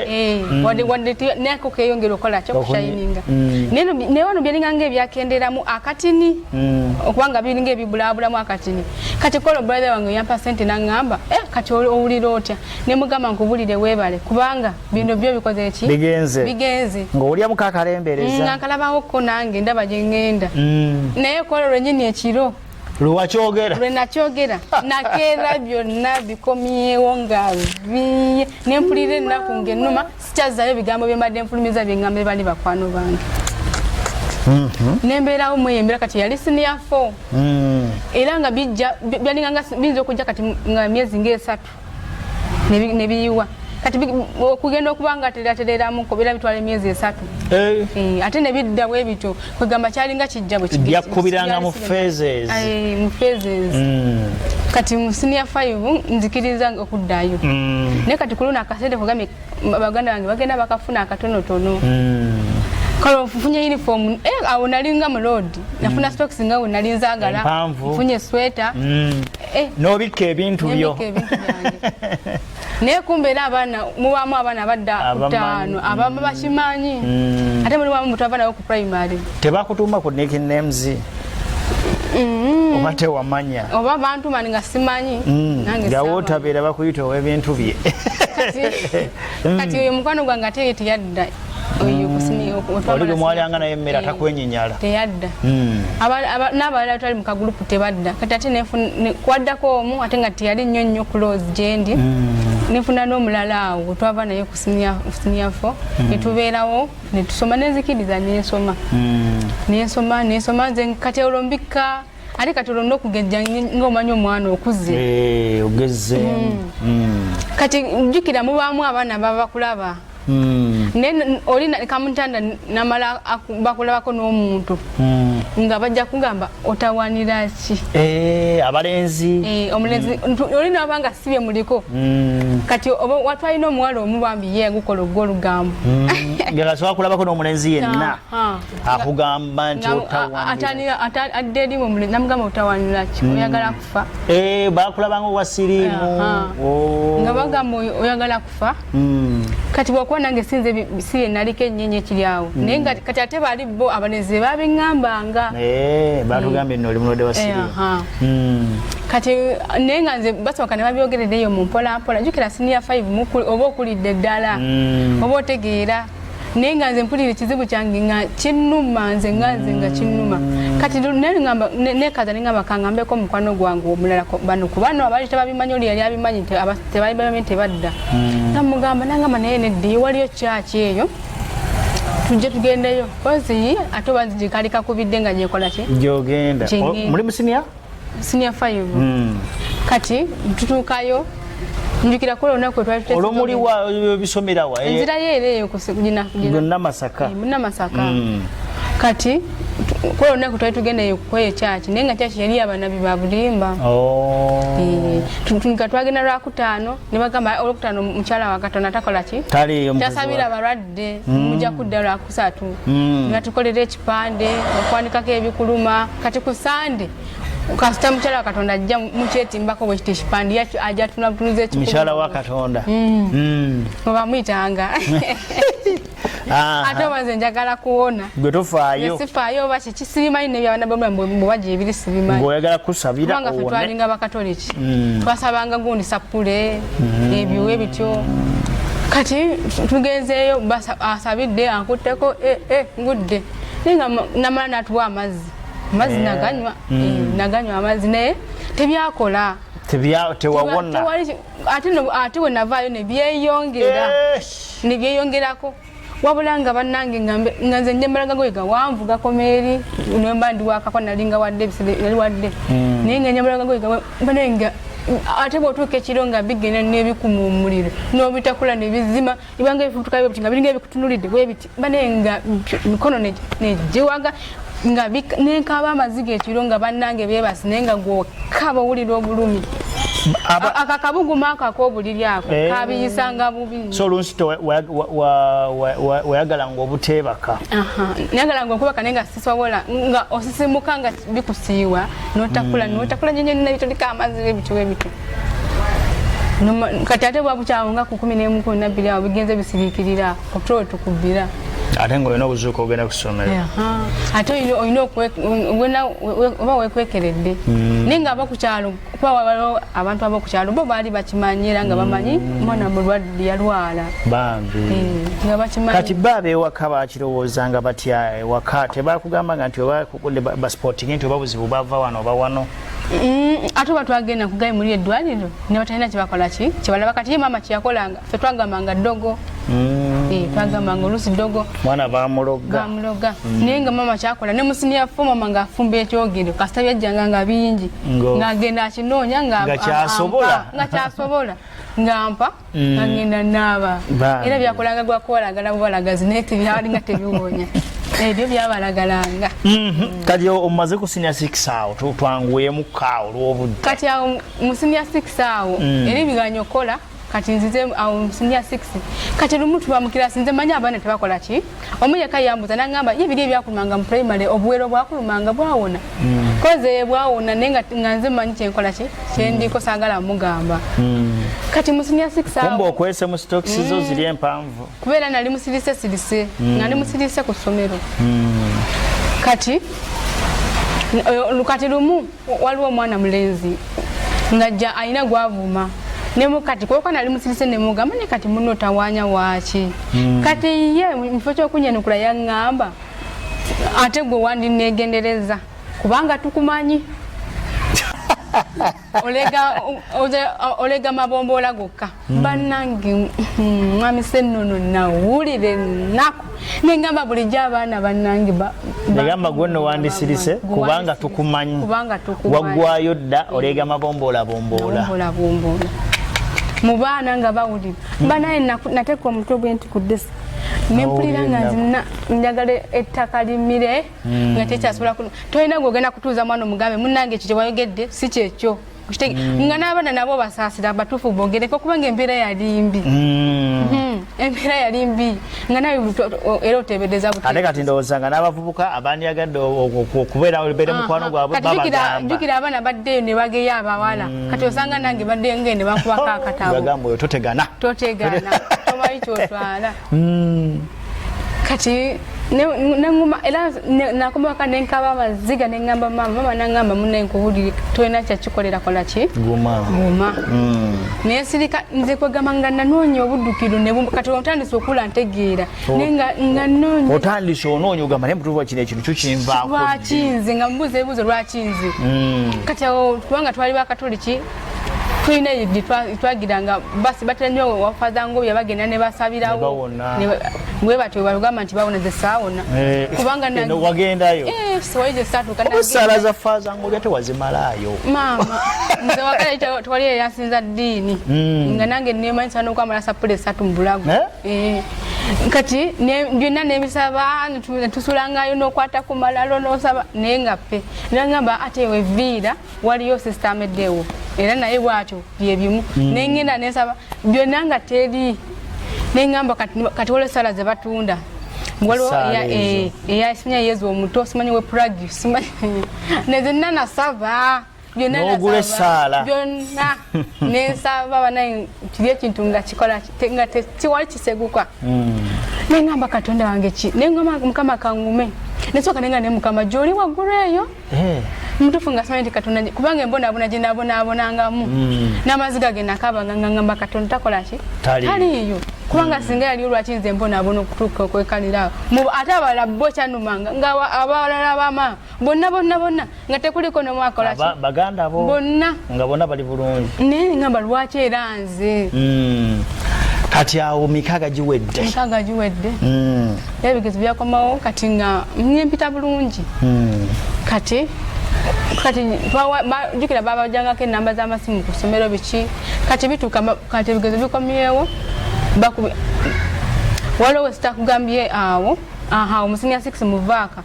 S2: wadde neko keyongera okola kyo kushininga ne wano byalinganga ebyakenderamu akatini okubanga biringa ebibulabulamu akatini kati kolo brother wange yampa sente nangamba kati owulira otya ne mugamba nkubulire webale kubanga bino byo bikoze eki bigenze
S1: ng'olya mukakalembereza
S2: nkalabawo ko nange ndaba gye ngenda naye kolo nyini ekiro lwenakyogera nakeera byonna bikomyewo nga biye nempulira ennaku ng'ennuma sikyazayo bigambo byembadde nfulumiza byeŋŋambe bali bakwano bange nembeerawo mweyembera kati yali senior 4 era nga byalinganga biyinza okujja kati nga myezi nga 3 ne biyiwa kati okugenda okubanga tereramu ko bira bitwala emyezi 3 ate ne bidda bwe bityo kwegamba kyalinga kijja bwe kijja
S1: yakubiranga mu phases
S2: mu phases kati mu senior 5 nzikiriza okuddayo ne kati kuluna akasente kugamye baganda bange bagenda bakafuna akatono tono kalo mfunye uniform awo nalinga mu road nafuna stocks ngawo nalinzagala mfunye sweater
S1: no bike ebintu byo
S2: ne kumbera abana mubamu abana badda kutano ababa bashimanyi ate muri bamu mutavana ku primary
S1: tebakutuma ku nicknames obate wamanya
S2: oba abantu maninga simanyi
S1: nange yawo tabera bakuyita ebintu bye
S2: kati uyo mukwano gwanga teyeti yadda oyo kusini
S1: oli mwalanga naye mmera takwenyinyala
S2: teyadda n'abalala twali mu kagulupu tebadda kati ate kwaddako omu ate nga teyali nnyo close gyendi nefuna n'omulala awo twava naye ku senior 4 netubeerawo netusoma nenzikiriza nensoma nze kati olombika ate kati olonda okugejja ng'omanyi omwana okuze
S1: ogeze
S2: kati jjukira mubaamu abaana baba bakulaba oli kamutanda namala bakulabako n'omuntu nga bajja kugamba otawanira ki
S1: abalenzi
S2: omulenzi oli nabanga sibye muliko kati watwalina omuwala omubambi ye gukola ogw'olugambo
S1: ngagasobola kulabako n'omulenzi yenna akugamba nti
S2: adde eri omulenzi namugamba otawanira ki oyagala kufa
S1: bakulabanga owasiriimu
S2: nga bagamba oyagala kufa kati bwakuba nange sinze siye naliko ennyenye ekiryawo naye nga kati ate bali bo abalenzi babiŋŋambanga
S1: batugambye nno oli mulwadde wa siriimu
S2: kati naye nga nze basooka ne babyogerereyo mu mpolampola jjukira senior 5 oba okulidde ddala oba otegeera naye nga nze mpulira ekizibu kyange nga kinnuma nze nga kinnuma kati nekaza nengamba kangambeko omukwano gwange omulala bano ku bano abaali tebabimanyi oli yali abimanyi tebabimanyi tebadda namugamba nangamba naye neddiyo waliyo kyaki eyo tujje tugendeyo kozi ate oba nzigikali kakubidde nga nyekola ki
S1: gyogenda muli mu senior
S2: 5 kati tutuukayo njukira kola olunaku twali
S1: olumuli bisomerawa
S2: enzira yeereyo
S1: gonna Masaka
S2: kati kola olunaku twali tugendeyo kweyo kyaki naye nga kyaki yali abanabi ba bulimba nga twagenda lwakutaano ne bagamba olwokutaano mukyala wa Katonda takola ki tasabira abalwadde mujja kudda lwakusatu nga tukolera ekipande okwanikako ebikuluma kati ku Sande kasita mukyala wa Katonda ajja mukyetimbako bwe kiti ekipande ajja tunabutunuza ekikulu
S1: mukyala wa Katonda
S2: obamuyitanga ate obanze njagala kuwona
S1: gwe tofaayo
S2: sifaayo oba kiki sibimanyi nebyabana bwebajja ebiri sibimanyi
S1: oyagala kusabira
S2: kubanga ffe twalinga bakatoliki twasabanga gundi sapule ebiwe bityo kati tugenzeeyo asabidde ankutteko ngudde naye nga namala natuwa amazzi naganywa amazzi naye tebyakola
S1: tewawona
S2: ate we navaayo nebyeyongerako wabula nga bannange nga nze njembalaga goyiga wanvu gakomeeri nemba ndiwakako nalinga wadde nali wadde naye nga njembalaga goyiga banenga ate bwotuuka ekiro nga bigenda n'ebikuma omuliro n'obitakula nebizima ibanga ebifutukayo biti nga biringa ebikutunulidde bwebiti banenga mikono negiwaga nga nenkaba amaziga ekiro nga bannange bebasi naye nga gwokaba owulira obulumi akakabuguma ako ak'obuliri ako kabiyisanga bubi
S1: so olunsi weyagalanga obuteebaka
S2: nayagalanga okubaka naye nga sisobola nga osisimuka nga bikusiiwa notakula nyenyeni bitolika amazzi webityo kati ate bwabukyawo nga ku 11 awo bigenze bisiriikirira otulo tukubira
S1: ate nga olina obuzuuka ogenda ku ssomero
S2: ate olina oba wekwekeredde naye nga abakukyalo kuba waliwo abantu abokukyalo bo baali bakimanyi era nga bamanyi omwana mulwadde yalwala
S1: bambi
S2: nga bakimanyi
S1: kati ba ab'ewaka bakirowoozanga batya ewaka tebakugamba nga nti oba basporting nti oba buzibu bava wano oba wano ate oba twagenda kugaye muli eddwaliro ne batalina kyebakola ki kyebalaba kati ye maama kyeyakolanga ffe twagambanga ddogo twagambanga oluusi ddogo mwana bamuloga naye nga maama kyakola ne musinia fo maama ng'afumba ekyogero kasita byajjanga nga bingi ng'agenda akinoonya nga kyasobola
S2: ngampa ngenda naba era byakolanga gwakolagala bubalagazi nete byalinga tebiwonya ebyo byabalagalanga
S1: kati omaze ku senior 6 awo twanguye mu kawo lwobudde
S2: kati awo mu senior 6 awo eri biganyokola kati nzize awo senior 6 kati lumutu ba mukirasi nze manya abana tebakola ki omuye kayambuza nangamba yebiri ebyakulumanga mu primary obuwero bwakulumanga bwawona koze bwawona nenga nganze manyi kyenkola ki kyendiko sagala mugamba kati mu senior 6 awo
S1: kombo okwese mu stocks zo ziri empanvu
S2: kubera nali musirise nali musirise ku somero kati lukati lumu waliwo mwana mulenzi ngajja aina gwavuma nemu kati kwa nali musirise nemugamba ne kati muno tawanya wachi kati ye mfocho kunyenukula yangamba ate gwe wandi negendereza kubanga tukumanyi olega mabombola gokka banange mwami sennono nawulire nako nengamba bulijja abaana banange
S1: negamba gwenno wandisirise kubanga tukumanyi waggwayo dda olega mabombola mu baana nga bawulira banaye nateeka omutwe gwe nti ku desi nempulira nga njagala ettaka limire nga tekyasobola tolina gwogenda kutuuza mwana omugambe munnange ekyo kyewayogedde si kyekyo nga n'abaana nabo basaasira batuufu bogereko kubanga embeera yali mbi embeera yali mbi nga nawe era otebereza buti ate kati ndowooza nga n'abavubuka abandiyagadde okubeera mukwano gwabwe babagamba
S2: jjukira abaana baddeyo ne bageyo abawala kati osanga nange baddeyo ngende bakubako akatabo
S1: bagamba oyo totegana
S2: tomanyi kyotwala kati nenguma era nakomaka nenkaba amaziga nengamba mama nangamba munne nkuwulire twena kyakikolera kola ki
S1: guma
S2: naye sirika nze kwegamba nga nanoonya obuddukiro kati otandise okula ntegeera nga noonya
S1: otandise onoonya ogamba naye mutuufu kino ekintu kyukinvaako
S2: lwakinze nga mubuuza ebibuuzo lwakinze kati awo kubanga twali bakatoliki tulina yiddi twagiranga basi batera nnyo wafazango byabagenda ne basabirawo bwe batyo bagamba nti bawoneze saawona kubanga
S1: wagendayo
S2: siwaije satuuka
S1: obusala za fazango byate wazimalayo
S2: mama nze wakale twali eyasinza ddiini nga nange nemanyisa n'okwamala sapule 3 mu bulago kati byonna nebisaba tusulangayo n'okwata ku malalo n'osaba naye nga pe nangamba ate weviira waliyo sisita ameddewo era naye bwatyo byebimu nengenda nesaba byonna nga teri nengamba kati waliwo sala ze batunda waliwo eyasinya Yesu Muto simanyi we plagi simanyi nezenna nasaba
S1: n'ogula essaala
S2: byonna nesaba banaye kiri ekintu nga kikola nga tekiwali kiseguka nengamba Katonda wange ki nengamba Mukama kangume nesooka nenga ne Mukama gy'oli waggulu eyo mutufu nga simanyi nti Katonda kubanga embonaabona gye nabonaabonangamu n'amaziga ge nakabanga nga ngamba Katonda takola ki taliiyo kubanga singa yali olwakinze embonaabona okutuuka okwekalira ate abalala bo kyanumanga nga abalala bama bonna nga tekuliko nomwakola ki
S1: baganda bo
S2: bonna
S1: nga bonna bali bulungi
S2: naye ngamba lwaki era nze
S1: kati awo mikaaga giwedde
S2: ebigezo byakomawo kati nga nyempita bulungi kati jukira babajangako enamba z'amasimu ku ssomero biki kati bituuka kati ebigezo bikomyewo waliwo sitakugambye awo mu senior 6 muvaaka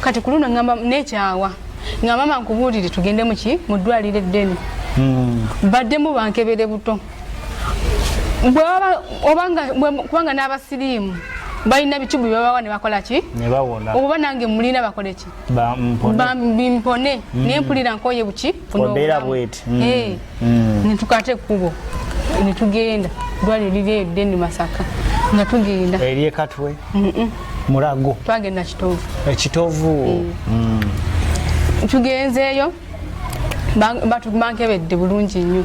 S2: kati ku luno ngamba nekyawa nga mama nkubuulire tugende muki mu ddwaliro eddene baddemu bankebere buto kubanga n'abasiriimu balina bicubu byebawa ne bakola ki oba nange mulina bakole ki bimpone naye mpulira nkoye buki netukate ekkubo netugenda dwali liri eddeni Masaka nga tugenda
S1: eri ekatwe mulago
S2: twagenda
S1: ekitovu
S2: tugenzeeyo bankebedde bulungi nnyo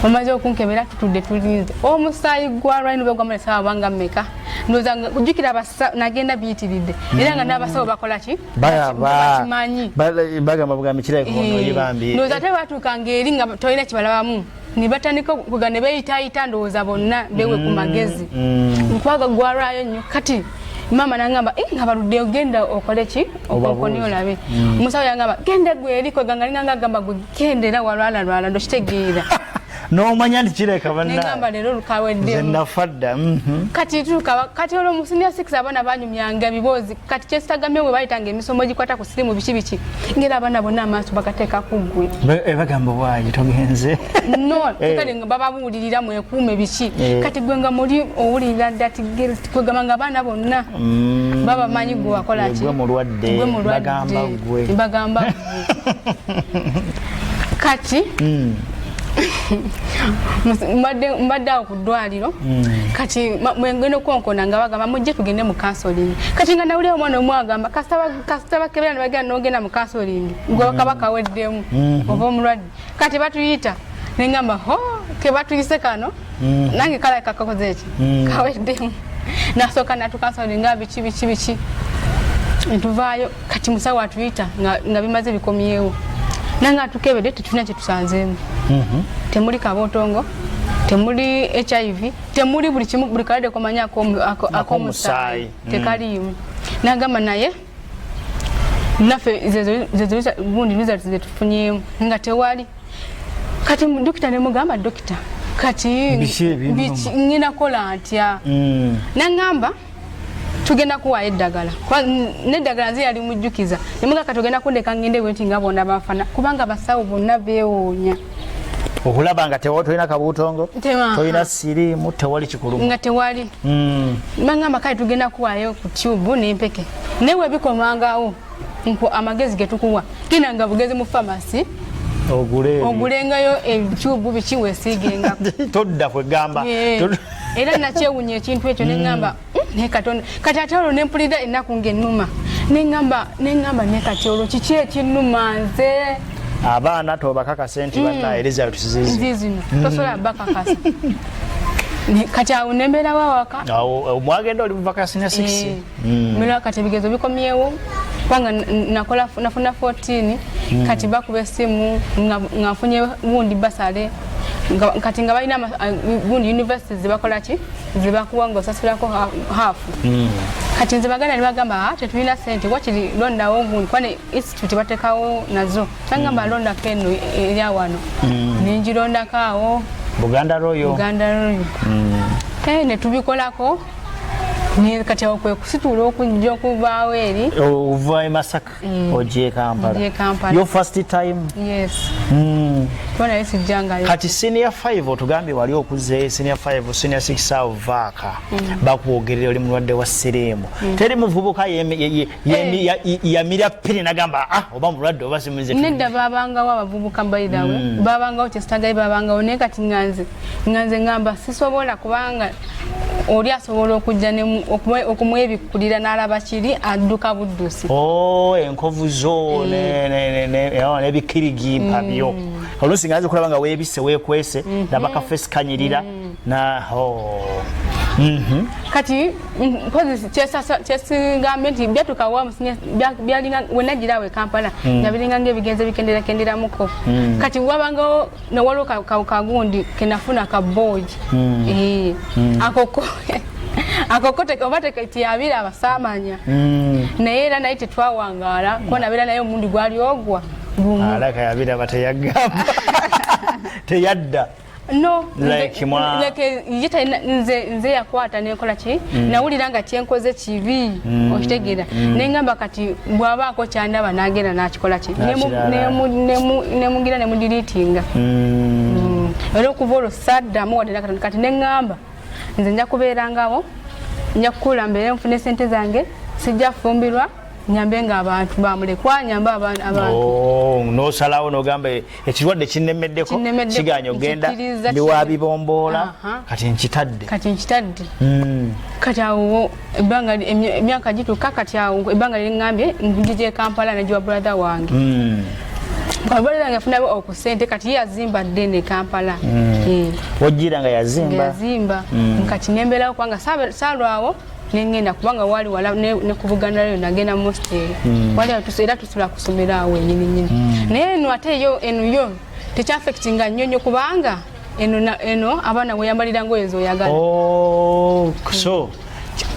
S2: omaze okunkebera tutudde tulinze omusaayi gwa lwani lwegwamala sawa banga mmeka ndoza kujukira nagenda biyitiridde era nga n'abasawo bakola ki bakimanyi
S1: bagamba bugambi kireko ono yibambi
S2: ndoza ate batuukanga eri nga tolina kibalabamu ne batandika okuga ne beeyitaayita ndowooza bonna bewe ku magezi nkwaga gwalwayo nnyo kati mama nangamba nga baludde ogenda okole ki okokoni olabe omusawo yangamba genda gwe eri kweganga linga ngagamba gwe gendera walwala ndo kitegeera
S1: n'omanya nti kireka banna
S2: nengamba leero lukawedde
S1: nze nafadda
S2: kati tukawa kati olwo mu senior 6 abaana banyumyanga ebiboozi kati kyesitagamye bwe bayitanga emisomo gikwata ku sirimu biki ngera abaana bonna amaaso bagateeka ku ggwe
S1: bagamba bwayi togenze
S2: no kale nga bababuulirira mwekuume biki kati gwe nga muli owulirira dda ati kwegamba nga abaana bonna babamanyi gwe wakola ki
S1: gwe mulwadde
S2: bagamba kati mbadde awo ku ddwaliro kati mwengenda okwonkona nga bagamba mujje tugende mu counseling kati nga nawulira omwana omu agamba kasita bakebera ne bagenda n'ogenda mu counseling gwe bakaba weddemu oba omulwadde kati batuyita nengamba ho kebatuyise kano nange kala kakakoze eki kaweddemu nasooka natukansolinga biki ntuvaayo kati musawo atuyita nga bimaze bikomyewo nanga atukebedde tetulina kyetusanzeemu temuli kabootongo temuli HIV temuli buli kimu buli kalade komanya akomusaayi tekaliimu nagamba naye naffe gundi results zetufunyeemu nga tewali kati dokita nemugamba dokita kati ngina kola ntya nangamba tugenda kuwa eddagala neddagala nze yali mujjukiza nemuga tugenda kundeka ngende bwenti nga bonna bafana kubanga basawo bonna beewoonya
S1: okulaba nga tolina kabuutongo tolina siriimu tewali kikulumu
S2: nga tewali bangamba kale tugenda kuwayo ku tube nempeke newe bikomangawo amagezi getukuwa genda nga bugezi mu pharmacy ogulengayo ebyubu bikiweesiigenga
S1: todda kwegamba
S2: era nakyewunya ekintu ekyo nengamba nekatonda kati ate olwo nempulira ennaku ng'ennuma nengamba nekati olwo kiki ekinnuma nze
S1: abaana tobakakasa nti banna results
S2: zizino tosobola bakakasa kati awo nembeerawo awaka
S1: mwagenda oli muva kasina 6
S2: mera kati ebigezo bikomyewo kubanga nafuna 14 kati bakuba essimu nga nfunye gundi basale kati nga balina gundi university zibakola ki zibakuwa nga osasulako hafu kati nze baganda nebagamba tetulina sente wakiri londawo gundi kwane institute batekawo nazo nagamba londako eno eryawano nenjirondako awo
S1: Buganda Royal
S2: netubikolako kati awo kwe kusitula okujja okuvaawo eri
S1: ova e Masaka ojje Kampala your first time
S2: yes twana yesijjangayo
S1: kati senior 5 otugambye wali okuze senior 5 senior 6 avaaka bakwogerera oli mulwadde wa siriimu teri muvubuka yamira piri nagamba oba mulwadde oba simuze
S2: nedda babangawo abavubuka mbayidawe babangawo kyesitagayi babangawo naye kati nganze ngamba sisobola kubanga oli asobola okujja okumwebikulira n'alaba kiri adduka buddusi
S1: enkovu zo n'ebikirigi mpabyo oluusi nga nze kulaba nga weebise weekwese nabakafesi kanyirira
S2: kati kyesigambe nti byatukawa byalinga wenagirawo e Kampala nga biringa ng'ebigenze bikenderamuko kati wabangawo newaliwo kagundi kenafuna kaboji akoko oba teketiyabira abasamanya naye era naye tetwawangaala kuba nabeera naye omundi gwali ogwa
S1: alaka yabira bateyagamba teyadda
S2: no nze yakwata nekola ki nawulira nga kyenkoze kibi okitegeera nengamba kati bwabaako kyandaba nagenda nakikola ki nemugira nemudiriitinga era okuva olwo saddamu wadde kati neŋŋamba nze nja kubeerangawo nja kukula mbeere nfune sente zange sijja fumbirwa nyambe nga abantu bamulekwa nyamba abantu
S1: nosalawo nogamba ekirwadde kinnemeddeko kiganya ogenda ndi wabibomboola kati nkitadde kati awo emyaka gituuka kati awo ebbanga liriŋŋambye njija e Kampala nejiwa brother wange brother wange afunayo okusente kati yazimba ddene e Kampala wojjira nga yazimba
S2: kati nembeerawo kubanga saalwawo nengenda kubanga wali wala ne kubuganda lyo nagenda mostel wali era tusula kusomera awo nyini naye eno ate yo tekyafectinga nnyonyo kubanga eno abaana weyambalira ngoye zoyagala
S1: so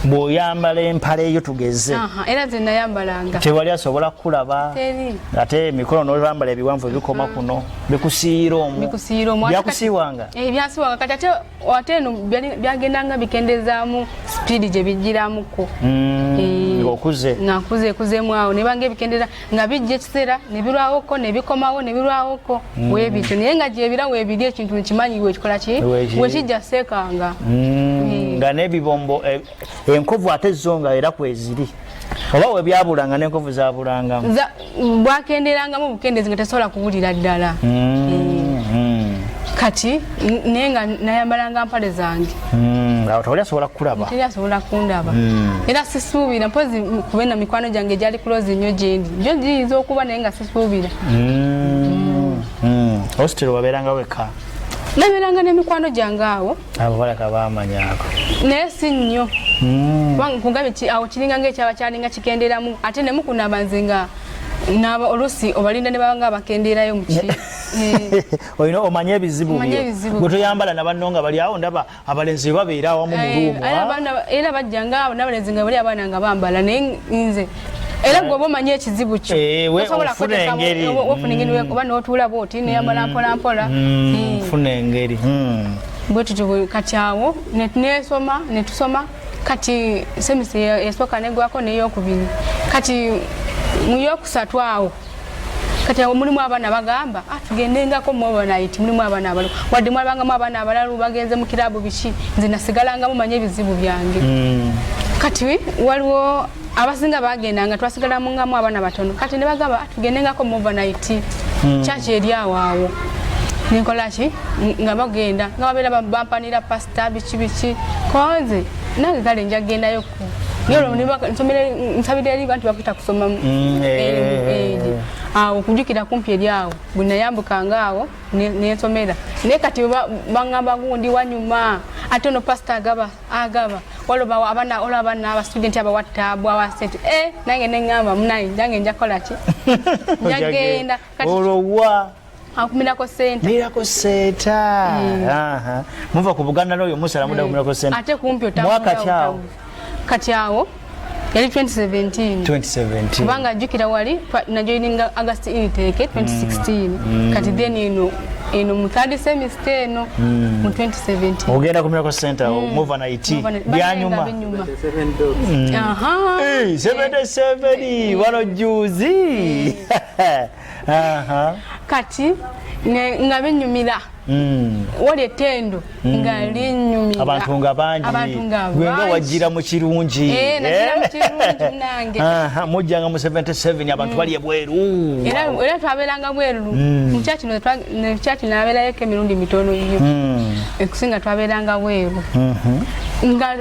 S1: bw'oyambala empale eyo tugeze
S2: era ze nayambalanga
S1: tewali asobola kulaba ate emikono n'olambala ebiwanvu ebikoma kuno bikusiira omwo byakusiiwanga
S2: byasiiwanga kati ate eno byagendanga bikendezaamu sipiidi gye bijjiramuko ekuzeemu awo nebanga ebikendeza nga bijja ekiseera nebirwawoko nebikomawo nebirwawoko weebityo naye nga gyebira weebiri ekintu nekimanyi wekikola ki wekijja seekanga
S1: nga n'ebibombo enkovu ate zo nga era kweziri oba webyabulanga n'enkovu zabulangamu
S2: bwakenderangamu bukendezi nga tesobola kuwulira ddala kati naye nga nayambalanga mpale zange
S1: tewali asobola kukulaba
S2: teri asobola kundaba era sisuubira mpozi kubena mikwano gyange gyali kulozi nnyo gyendi njo giyinza okuba naye nga sisuubira
S1: hositero wabeeranga weka
S2: nabeeranga n'emikwano gyange awo
S1: ababalaka bamanyako
S2: naye si nnyo kugambye awo kiringa ngaekyaba kyalinga kikenderamu ate nemukunaba nze nga naba olusi obalinda ne babanga bakenderayo muki
S1: oyina omanye ebizibu bwe toyambala nabanno nga bali awo ndaba abalenzi babeera awamu mu luumu
S2: era bajjanga awo n'abalenzi nga bali abaana nga bambala naye nze era gwe oba omanye ekizibu kyo
S1: ofuna engeri
S2: oba n'otuula bwoti neyambala mpolampola
S1: ofuna engeri
S2: bwe tutyo kati awo netusoma kati semisi esooka negwako neyokubiri kati muyokusatu awo kati awo mulimu abaana bagamba tugendengako muovernight mulimu abaana abalala wadde mwabangamu abaana abalala bagenze mu kirabu biki nze nasigalangamu manye ebizibu byange kati waliwo abasinga bagendanga twasigalamu ngamu abaana batono kati ne bagamba tugendengako muovernight kyaki eri awo ninkolaki nga bagenda nga babeera bampanira pasita biki konze nange kale njagendayo nsabira eri bantu bakuta kusoma awo okujjukira kumpi eri awo bwe nayambukanga awo nensomera naye kati baŋŋamba gundi wanyuma ate ono pasita agaba olaba abaana abastudenti abawatabu abasente nange neŋŋamba munayi nange njakolaki njagenda
S1: olwowa
S2: akumirako sente
S1: mirako senta muva ku Buganda n'oyo musala muda kumirako sente
S2: ate kumpi
S1: mwaka kyawo
S2: kati awo yali 2017 kubanga ajjukira wali najoininga August intake 2016 kati then eno mu third semester eno mu 2017
S1: ogenda kumirako sente mova na IT byanyuma 77 wano juzi
S2: kati nga binyumira wali etendo nga linyumira
S1: abantu nga bangi gwenga wajira mu kirungi
S2: nange
S1: mujjanga mu 77 abantu bali ebweru
S2: era twabeeranga bweru mu kyaki nabeerayo emirundi mitono iyo ekusinga twabeeranga bweru nga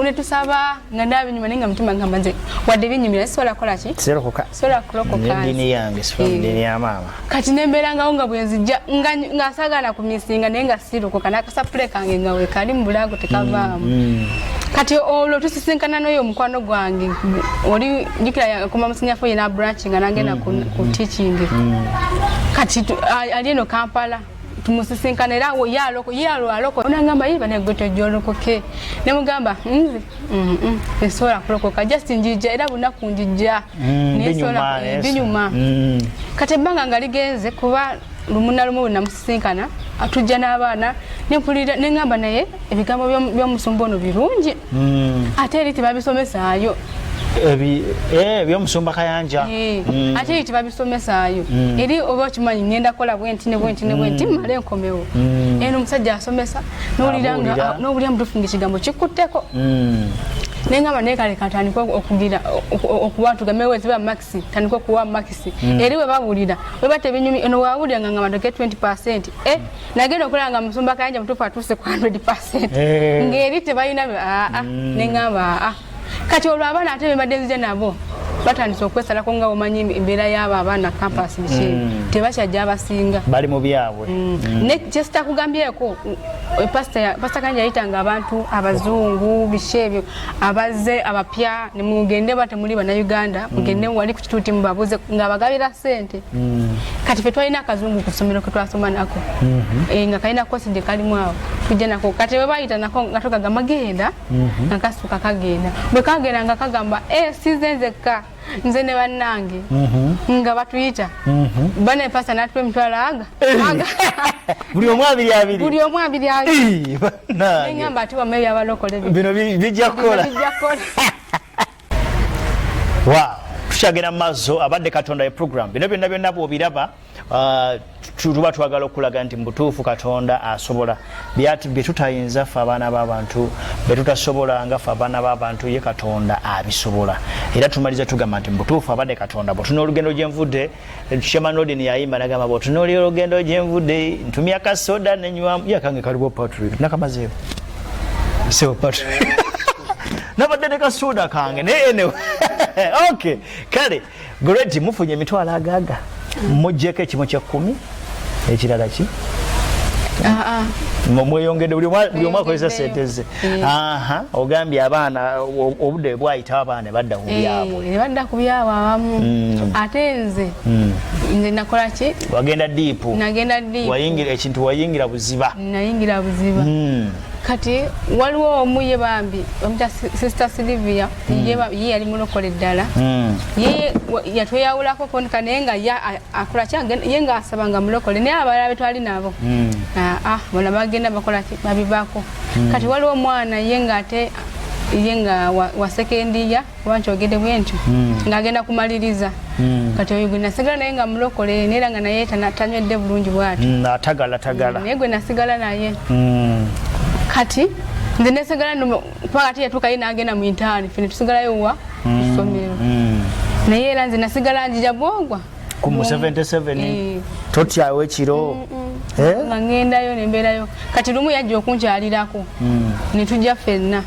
S2: netusaba nga ndabinyuma naye nga mutima ngamba nze wadde binyumira sisobola kukola ki sisobola kulokoka
S1: dini yange dini ya mama
S2: kati nembeerangawo nga bwenzijja nga sagala kumisinga naye nga sirokoka nakasapule kange nga wekali mu bulago tekavaamu kati olwo tusisinkana n'oyo omukwano gwange oli jukira koma musinyafu yina branch nga nagenda ku teaching kati ali eno Kampala tumusisinkana era yaloko onangamba yiba negweto jolokoke nemugamba esobola kulokoka just njija era bunaku njija binyuma kati ebbanga nga ligenze kuba lumuna lumu namusisinkana atujja n'abaana nempulira nengamba naye ebigambo by'omusumba ono birungi ate eri tebabisomesaayo
S1: byomusumba Kayanja
S2: ate eri tebabisomesaayo eri oba okimanyi ngenda kola bwenti mmale enkomewo eno omusajja asomesa n'owulira mutufu ng'ekigambo kikutteko nengamba naye kale katandika okuba tugamewo eziba maxi tandika okuwa maxi eri we babulira weba tebinyumi ono wawulira nga ngamba ndoke 20% nagenda okulanga musumba Kayanja mutufu atuuse ku 100% ng'eri tebalina nengamba kati olwo abaana ate bembadde nzija nabo batandise okwesalako nga omanyi embeera y'abo abaana campus biki tebakyajja abasinga
S1: bali mu byabwe
S2: ne kyesitakugambyeeko pastor kanja yitanga abantu abazungu bishebyo abaze abapya ne mugende bate muri bana Uganda mugende wali ku kituti mubabuze ngabagabira sente kati fe twalina akazungu kusomero ko twasoma nako nga kalina kosi je kali mwawo tujja nako kati we bayita nako ngatoka gamagenda nakasuka kagenda bwe kagenda nga kagamba sizenzeka nze ne bannange nga batuyita bane pasa natwe mtwalaga
S1: buli omwe abiri
S2: ngamba ati wamebi abalokole
S1: bino bijja kola wow tushagera mazo abadde Katonda ya program bino byonna bw'obiraba tuba twagala okulaga nti mbutuufu Katonda asobola bye tutayinza ffe abaana b'abantu bye tutasobola nga ffe abaana b'abantu ye Katonda abisobola era tumaliza tugamba nti mbutuufu abadde Katonda bw'otunoolya olugendo gye nvudde Shema Nodin yayimba nagamba bw'otunoolya olugendo gye nvudde ntumya kasoda nenywamu yakange kaliwo Patrick nakamazeewo sewo Patrick nabadde ne kasoda kange naye okay kale Goreti mufunye emitwalo agaga mujjeko ekimu kya 10 ekirala ki mweyongedde buli omwe akozesa sente ze ogambye abaana obudde bwayita abaana badda ku byabwe
S2: abamu ate nze nakola ki
S1: wagenda diipu wayingira ekintu wayingira buziba
S2: kati waliwo omuye bambi omuta sister Sylvia ye yali mulokole ddala ye yatweyawulako konka naye nga akola ye nga asabanga mulokole naye abalala betwali nabo bona bagenda bakola babivaako kati waliwo omwana ye nga ate ye nga wa sekendiya wankyogedde bwentyo ng'agenda kumaliriza kati oyo gwe nasigala naye nga mulokole neera nga naye tanywedde bulungi bw'atyo
S1: atagala
S2: naye gwe nasigala naye kati nze nesigala pakati yatuuka ye n'agenda mu intaani ffe ne tusigalayo wa kusomero naye era nze nasigala njija bwogwa
S1: ku 77 totyawo ekiro
S2: nga ngendayo nembeerayo kati lumu yajja okunkyalirako ne tujja ffenna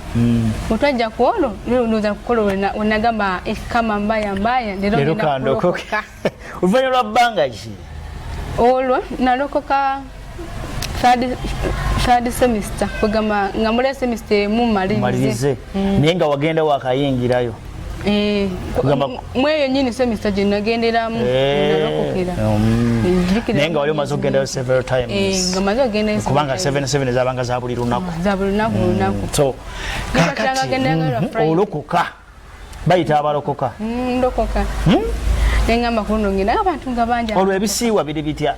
S2: bwe twajja ku olwo ndoza kukola wenagamba kama mbaya
S1: leero kandokoka oluvannyuma lwa bbanga ki
S2: olwo nalokoka third semester kugamba nga mule semester emu malirize
S1: naye nga wagenda wakayingirayo
S2: mweyo nyini semester gye nagenderamu nalokokera
S1: naye nga wali omaze okugendayo several times kubanga 77 ezabanga za buli lunaku so kakati olokoka bayita abalokoka
S2: ndokoka nengamba kuno ngenda abantu nga banja
S1: olwo ebisiiwa biri bitya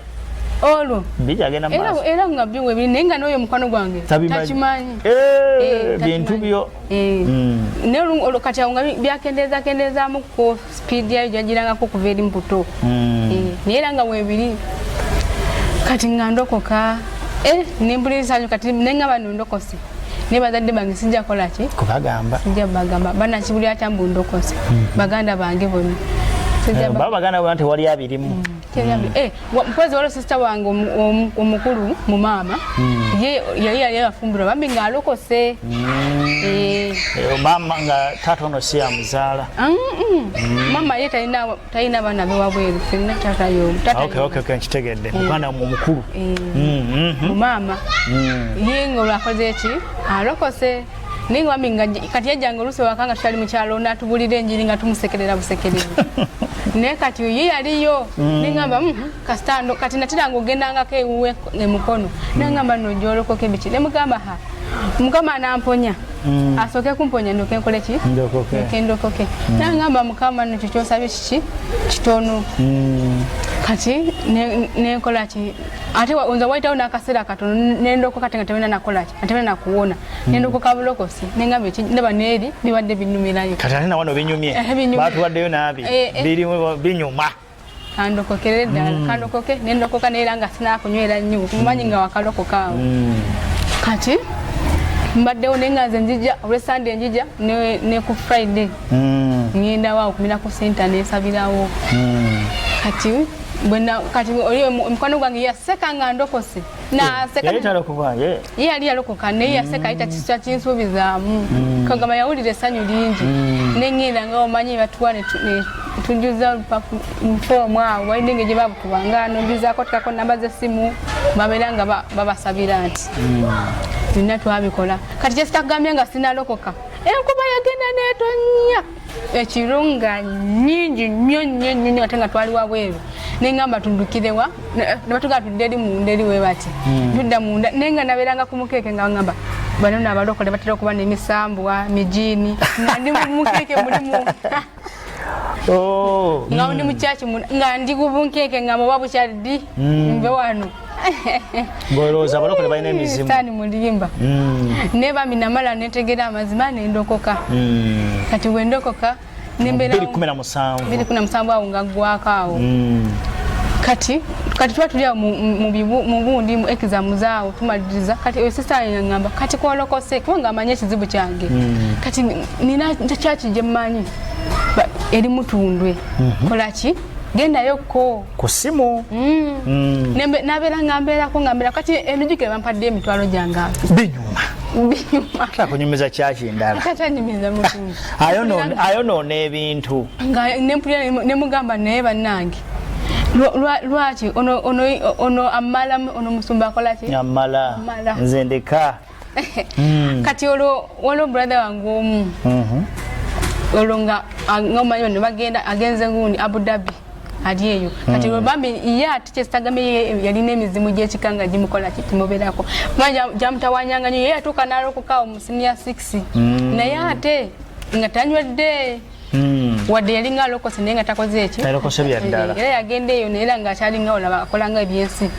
S2: olwo
S1: bijagenda maaso
S2: era nga byo webiri naye nga n'oyo mukwano gwange takimanyi
S1: bintu byo
S2: naye olwo kati awo nga byakendeezaamu ku speed yayo gyagirangako kuva eri Muto naye era nga webiri kati nga ndokoka nembulirisanyo kati nengamba nondokose naye bazadde bange sijja kola ki sijja bagamba banakibuli atya mbu ndokose baganda bange bonna
S1: baba baganda bwe tewali abirimu
S2: mpozi waliwo sister wange omukulu mu maama yali afumbirwa bambi ng'alokose
S1: maama nga taata ono si yamuzaala
S2: maama ye talina baana bewabweru fenna taatayo
S1: nkitegedde muganda omukulu
S2: mu maama ye nga olwakoze eki alokose naye ngambye nga kati yajjanga oluusi waka nga tutali mu kyalo n'atubulira enjiri nga tumusekerera busekerera naye kati ye yaliyo nengamba kasitando kati natiranga ogendangako ewuwe emukono nengamba nogyolokoke biki nemugamba mukama anamponya asooke kumponya ndoke nkole ki ndokoke nengamba mukama nekyo kyosabye kiki kitono kati nenkola ki ate nza waitawo n'akaseera katono nendokoka ate nga tewena nakola ki ate wena nakuwona nendokoka bulokosi nengamba ndaba neeri bibadde binnumirayo
S1: kati ate nawano binyumye batuwaddeyo naabi birimu binyuma
S2: kandokokere ddala kandokoke nendokoka neera nga sinakunywera nnyo kumanyi nga wakalokoka awo kati mbaddewo naye nga nze njija olwesande njija ne ku Friday ngenda waawo kumira ku center nesabirawo kati bwena kati oli mkono gwange yaseka nga ndokose na seka
S1: yali talokoka
S2: ye yali yalokoka ne yaseka ita kiswa kinsuubizaamu kagama yawulira essanyu lingi nengenda nga omanyi batwane tujuza olupapu mfomu awo walidde gye babutubanga nonjuzaako tukako namba z'essimu babeera nga babasabira nti nina twabikola kati kyesitakugambye nga sinalokoka enkuba yagenda neetonya ekirunga nyingi nnyo ate nga twali wabweru nengamba tuddukirewa nebatugaa tudde eri munda eri we bati tudda munda naye nga nabeeranga ku mukeeke nga ngamba bano abalokole batera okuba nemisambwa mijiini nga ndi mukeeke mulimu nga ndi mukyaki nga ndi ku bunkeeke nga muba bukyaddi nve wano
S1: ngolowooza abalokole balina emizimu
S2: sitaani mulimba naye bambi namala netegera amazima nendokoka kati bwendokoka nembeera 217 awo nga gwako awo kati tuba tuli awo mu bundi mu exam zaawo tumaliriza kati oyo sista ngamba kati kwolokose kubanga amanye ekizibu kyange kati nina kyaki gye mmanyi eri mutundwe kolaki gendayo ko
S1: ku simu
S2: nabeera ngambeerako ngambeera kati enujukire bampadde emitwalo gyange binyuma
S1: takunyumiza kyaki ndala
S2: katanyumiza mutundu
S1: ayonoona ebintu
S2: nga nemugamba naye bannange lwaki ono amala ono musumba akolaki
S1: amala nze ndeka
S2: kati olwo brother wange omu olwo nga omanyi ne bagenda agenze gundi Abu Dhabi ali eyo kati bambi ye ate kyesitagamye yalina emizimu gy'ekika nga gimukola kitimubeerako jamutawanyanga nyo ye yatuuka n'alokoka mu senior 6 naye ate nga tanywedde wadde yalinga alokose naye nga takoze eki
S1: talokose byaddala
S2: era yagenda eyo naye nga akyalinga olaba akolanga ebyensi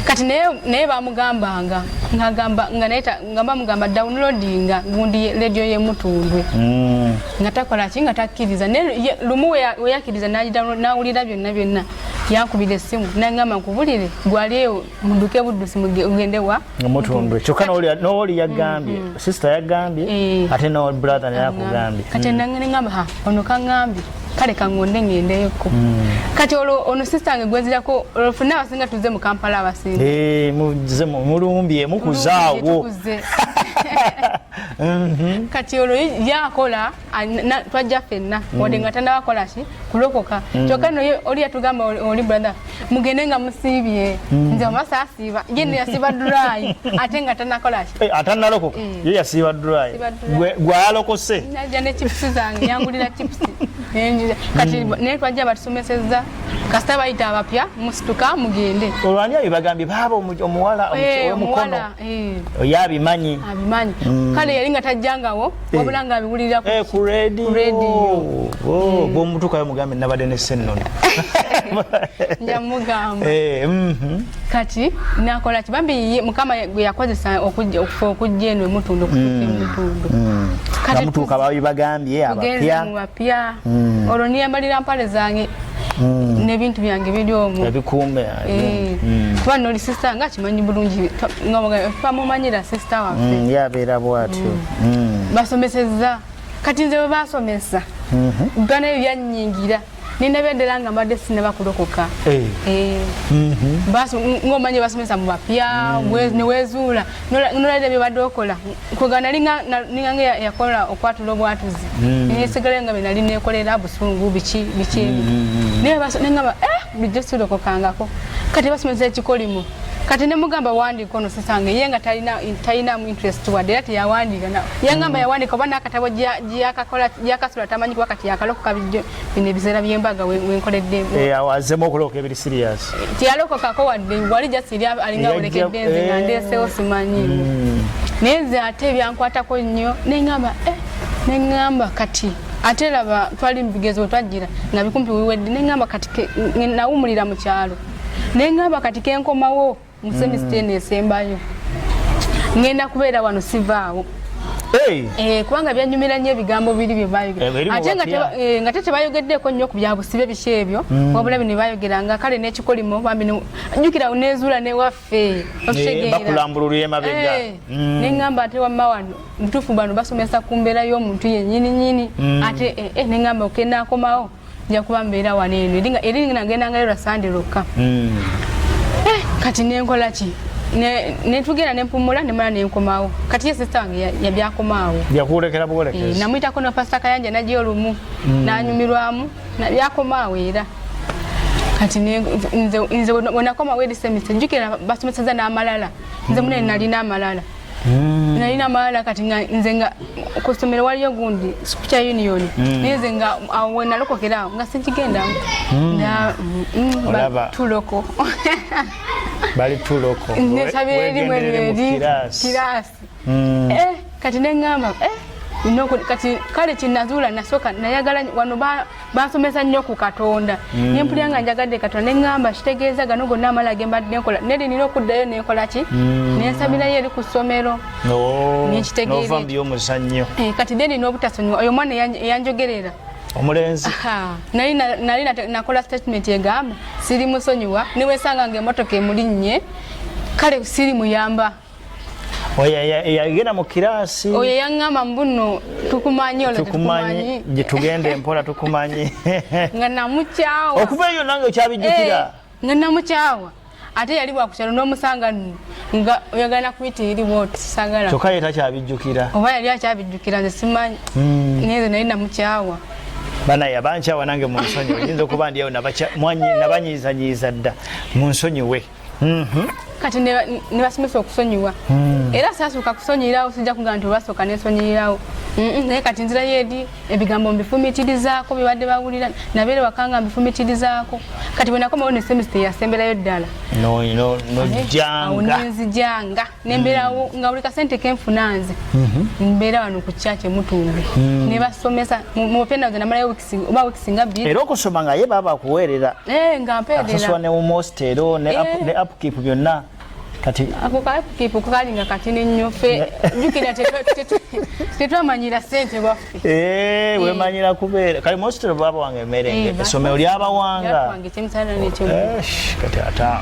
S2: kati naye bamugambanga nga bamugamba downloadinga gundi radio y'emutundwe nga takola ki nga takkiriza naye lumu we yakkiriza n'awulira byonna yankubira essimu nangamba nkubulire gwali eyo muduke buddusi ugendewa
S1: mutundwe kyokka n'oli yagambye sister yagambye ate no brother naye akugambye
S2: kati nangamba ono kangambye kale kangonde ngendeyeko kati ono sister nge gwezirako olufuna abasinga tuze mu Kampala abasinga
S1: muze mulumbye mukuzaawo
S2: kati olwo yakola twajja ffenna wadde nga tandabakola ki kulokoka kyokka no oli yatugamba oli brother mugende nga musiibye nze omasa asiiba ye yasiiba dry ate nga tanakola ki
S1: atanalokoka ye yasiiba dry gwayalokose najja ne chips zange yangulira chips kati naye twajja batusomesezza kasita bayita abapya musituka mugende olwani ayo bagambye baaba omuwala omukono yabimanyi kale yali nga tajjangawo wabula nga abiwulirira ku radio bwomutukayo mugambe nabadde ne sennono
S2: njamugamba kati nakola kibambi mukama gwe yakozesa okujja eno emutundu okutuuka emutundu
S1: kati mutuuka babagambye
S2: abapya olwo niyambalira mpale zange n'ebintu byange biri omwo
S1: ebikuume
S2: kuba noli sister nga kimanyi bulungi twamumanyira sister waffe
S1: yabeera bwatyo
S2: basomesezza kati nze bwe basomesa ugana ebyo byanyingira nina bendera nga mbadde sinnabakulokoka ng'omanyi basomesa mu bapya newezuula nolabira bye badde okola kugana ninga nga yakola okwatula obwatuzi nesigala nga bye nali nekolera busungu biki nengamba bijjo silokokangako kati basomesa ekikolimo kati nemugamba wandiika ono sisange ye nga talinamu interest wadde era teyawandiika yangamba yawandiika oba n'akatabo gyakasula tamanyi kuba kati yakalokoka bino ebiseera by'embaga wenkoledde
S1: awazemu okulokoka ebiri serious
S2: teyalokokako wadde wali jasiri alinga werekedde nze nga ndeesewo simanyi naye nze ate ebyankwatako nnyo neŋŋamba kati ate laba twali mu bigezo we twajjira nga bikumpi wiwedde neŋŋamba kati nawumulira mu kyalo neŋŋamba kati kenkomawo mu semesita eno esembayo ngenda kubeera wano sivaawo kubanga byanyumira nnyo ebigambo biri bye baayogera ate nga tebayogeddeko nnyo ku byabusibe biki ebyo wabula bino baayogeranga kale n'ekikolimo bambi jjukira nezuula newaffe
S1: bakulambululira emabega
S2: neŋŋamba ate wamma wano mutuufu bano basomesa ku mbeera y'omuntu yennyininyini ate neŋŋamba okenaakomawo nja kuba mbeera wano eno eri nagenda ngayo lwa Sande lwokka. Kati nenkola ki netugenda nempumula nemala nenkomawo kati ye sister wange yabyakomaawo
S1: byakulekera bukolekeza
S2: namuyitako no Pastor Kayanja najja olumu nanyumirwamu nabyakomaawo era kati nze wonakoma wedi semester njukira basomeseza n'amalala nze munene nalina amalala nalina amalala kati nze nga kusomero waliyo gundi Scripture Union neze nga awo nalokokera nga sinjigenda na tuloko
S1: bali tuloko
S2: nesabire limwe lweri kirasi kati nengamba inoko kati kale kinazula nasoka nayagala wano basomesa nnyo ku Katonda nempulya njagadde Katonda nengamba kitegeeza gano gonna amalage mbadde nekola nedi nino okuddayo nekola ki nensabira yeri ku ssomero nekitegeeza
S1: nova mbiyo muzannyo
S2: kati nedi n'obutasonyiwa oyo mwana yanjogerera
S1: omulenzi
S2: nali nakola statement egamba siri musonyiwa niwesanga ng'emmotoka emulinnye kale siri muyamba
S1: yagenda mu kirasi
S2: oyo yaŋŋamba mbuno tukumanyi
S1: gye tugenda empola tukumanyi
S2: nga namukyawa
S1: okuva eyo nange okyabijjukira
S2: nga namukyawa ate yali bwakukyalo n'omusanga nga oyagala kuyitirirwa oti sagala
S1: kyokka ye takyabijjukira
S2: oba yali akyabijjukira nze simanyi nezo nali namukyawa
S1: banaye abankyawa nange mu nsonyi oyinza okuba ndi awo nabanyiizanyiiza dda mu nsonyiwe
S2: kati ne basomesa okusonyiwa era saasuka kusonyirawo sijja kugamba nti basooka nesonyirirawo naye kati nzira yeedi ebigambo mbifumitirizaako bibadde bawulira nabeere wakanga mbifumitirizaako kati bwe nakomawo ne semester yasemberayo ddala nenzijanga nembeerawo nga buli kasente kenfuna nze mbeera wano ku kyaki Mutumbi ne basomesa mu penaze namalayo wiiki nga bbiri
S1: era okusoma nga ye baba akuweerera
S2: nga mpeerera
S1: asasula ne mostero ne upkeep byonna kati
S2: ako kakipu kalinga katini nnyo ffe jukira tetwamanyira ssente bwaffe
S1: wemanyira kubeera kale mostero baba wange emerenge essomero lyabawanga kati ata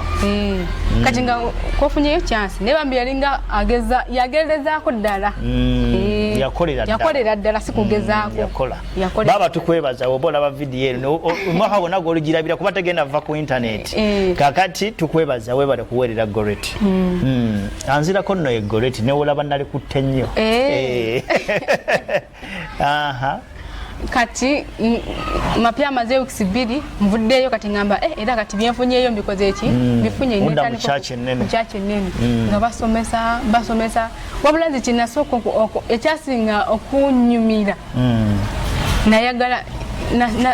S2: kati nga kofunyeyo chance ne bambi yalinga yagezezaako ddala yakolera ddala sikugezaako
S1: baba tukwebaza oba olaba vidiyo eno omwaka gwonna gw'olugirabira kuba tegenda va ku internet kakati tukwebaza webale kuweerera Goreti anzirako nno ye Goreti newolaba nali kutte nnyo
S2: kati mapya amaze weeks 2 mvuddeyo kati ngamba era kati byenfunyeyo mbikoze eki bifunye
S1: mu church ennene
S2: nga basomesa wabula nze kinasooka ekyasinga okunyumira nayagala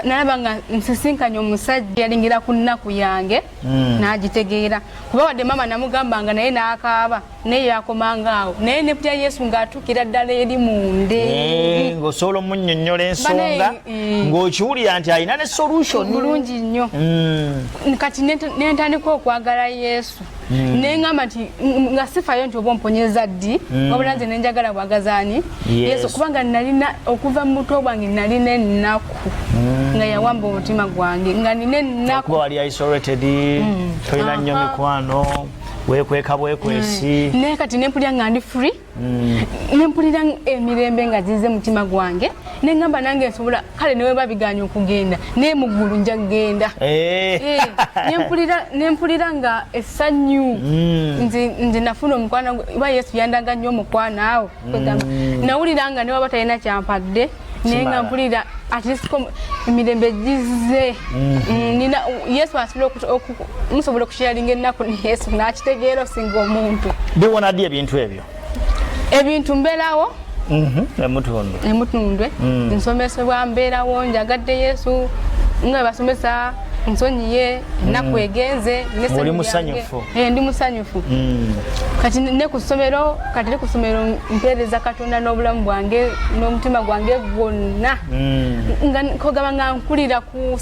S2: nalaba nga nsisinkanye omusajja yalingira ku nnaku yange n'agitegeera kuba wadde mama namugambanga naye n'akaaba naye yakomanga awo naye ne pya Yesu ng'atuukira ddala eri munde
S1: ng'osobola omunnyonnyola ensonga ng'okiwulira nti alina ne solution
S2: bulungi nnyo kati nentandika okwagala Yesu neŋŋamba nti nga sifayo nti oba omponyeza ddi wabula nze nenjagala bwagazaani Yesu kubanga nalina okuva mu buto bwange nalina ennaku nga yawamba omutima gwange nga nina ennaku
S1: kuba wali isolated tolina nnyo mikwano wekweka bwekwesi
S2: naye kati nempulira nga ndi free nempulira emirembe nga zize mutima gwange neŋŋamba nange nsobola kale newe babiganya okugenda naye mu ggulu nja kugenda nempulira nga essanyu nze nafuna omukwano oba Yesu yandaga nnyo omukwano awo nawulira nga newaba talina kyampadde naye nga mpulira atisko emirembe gize nina Yesu musobola okusharinga ennaku ne Yesu nakitegeera osinga omuntu
S1: biwona ddi ebintu
S2: mbeerawo emutundwe nsomesebwa mbeerawo njagadde Yesu nga basomesa nsonyiye ennaku egenze ndi musanyufu kati ne ku ssomero mpeereza Katonda n'obulamu bwange n'omutima gwange gwonna nga kogaba nga nkulira ku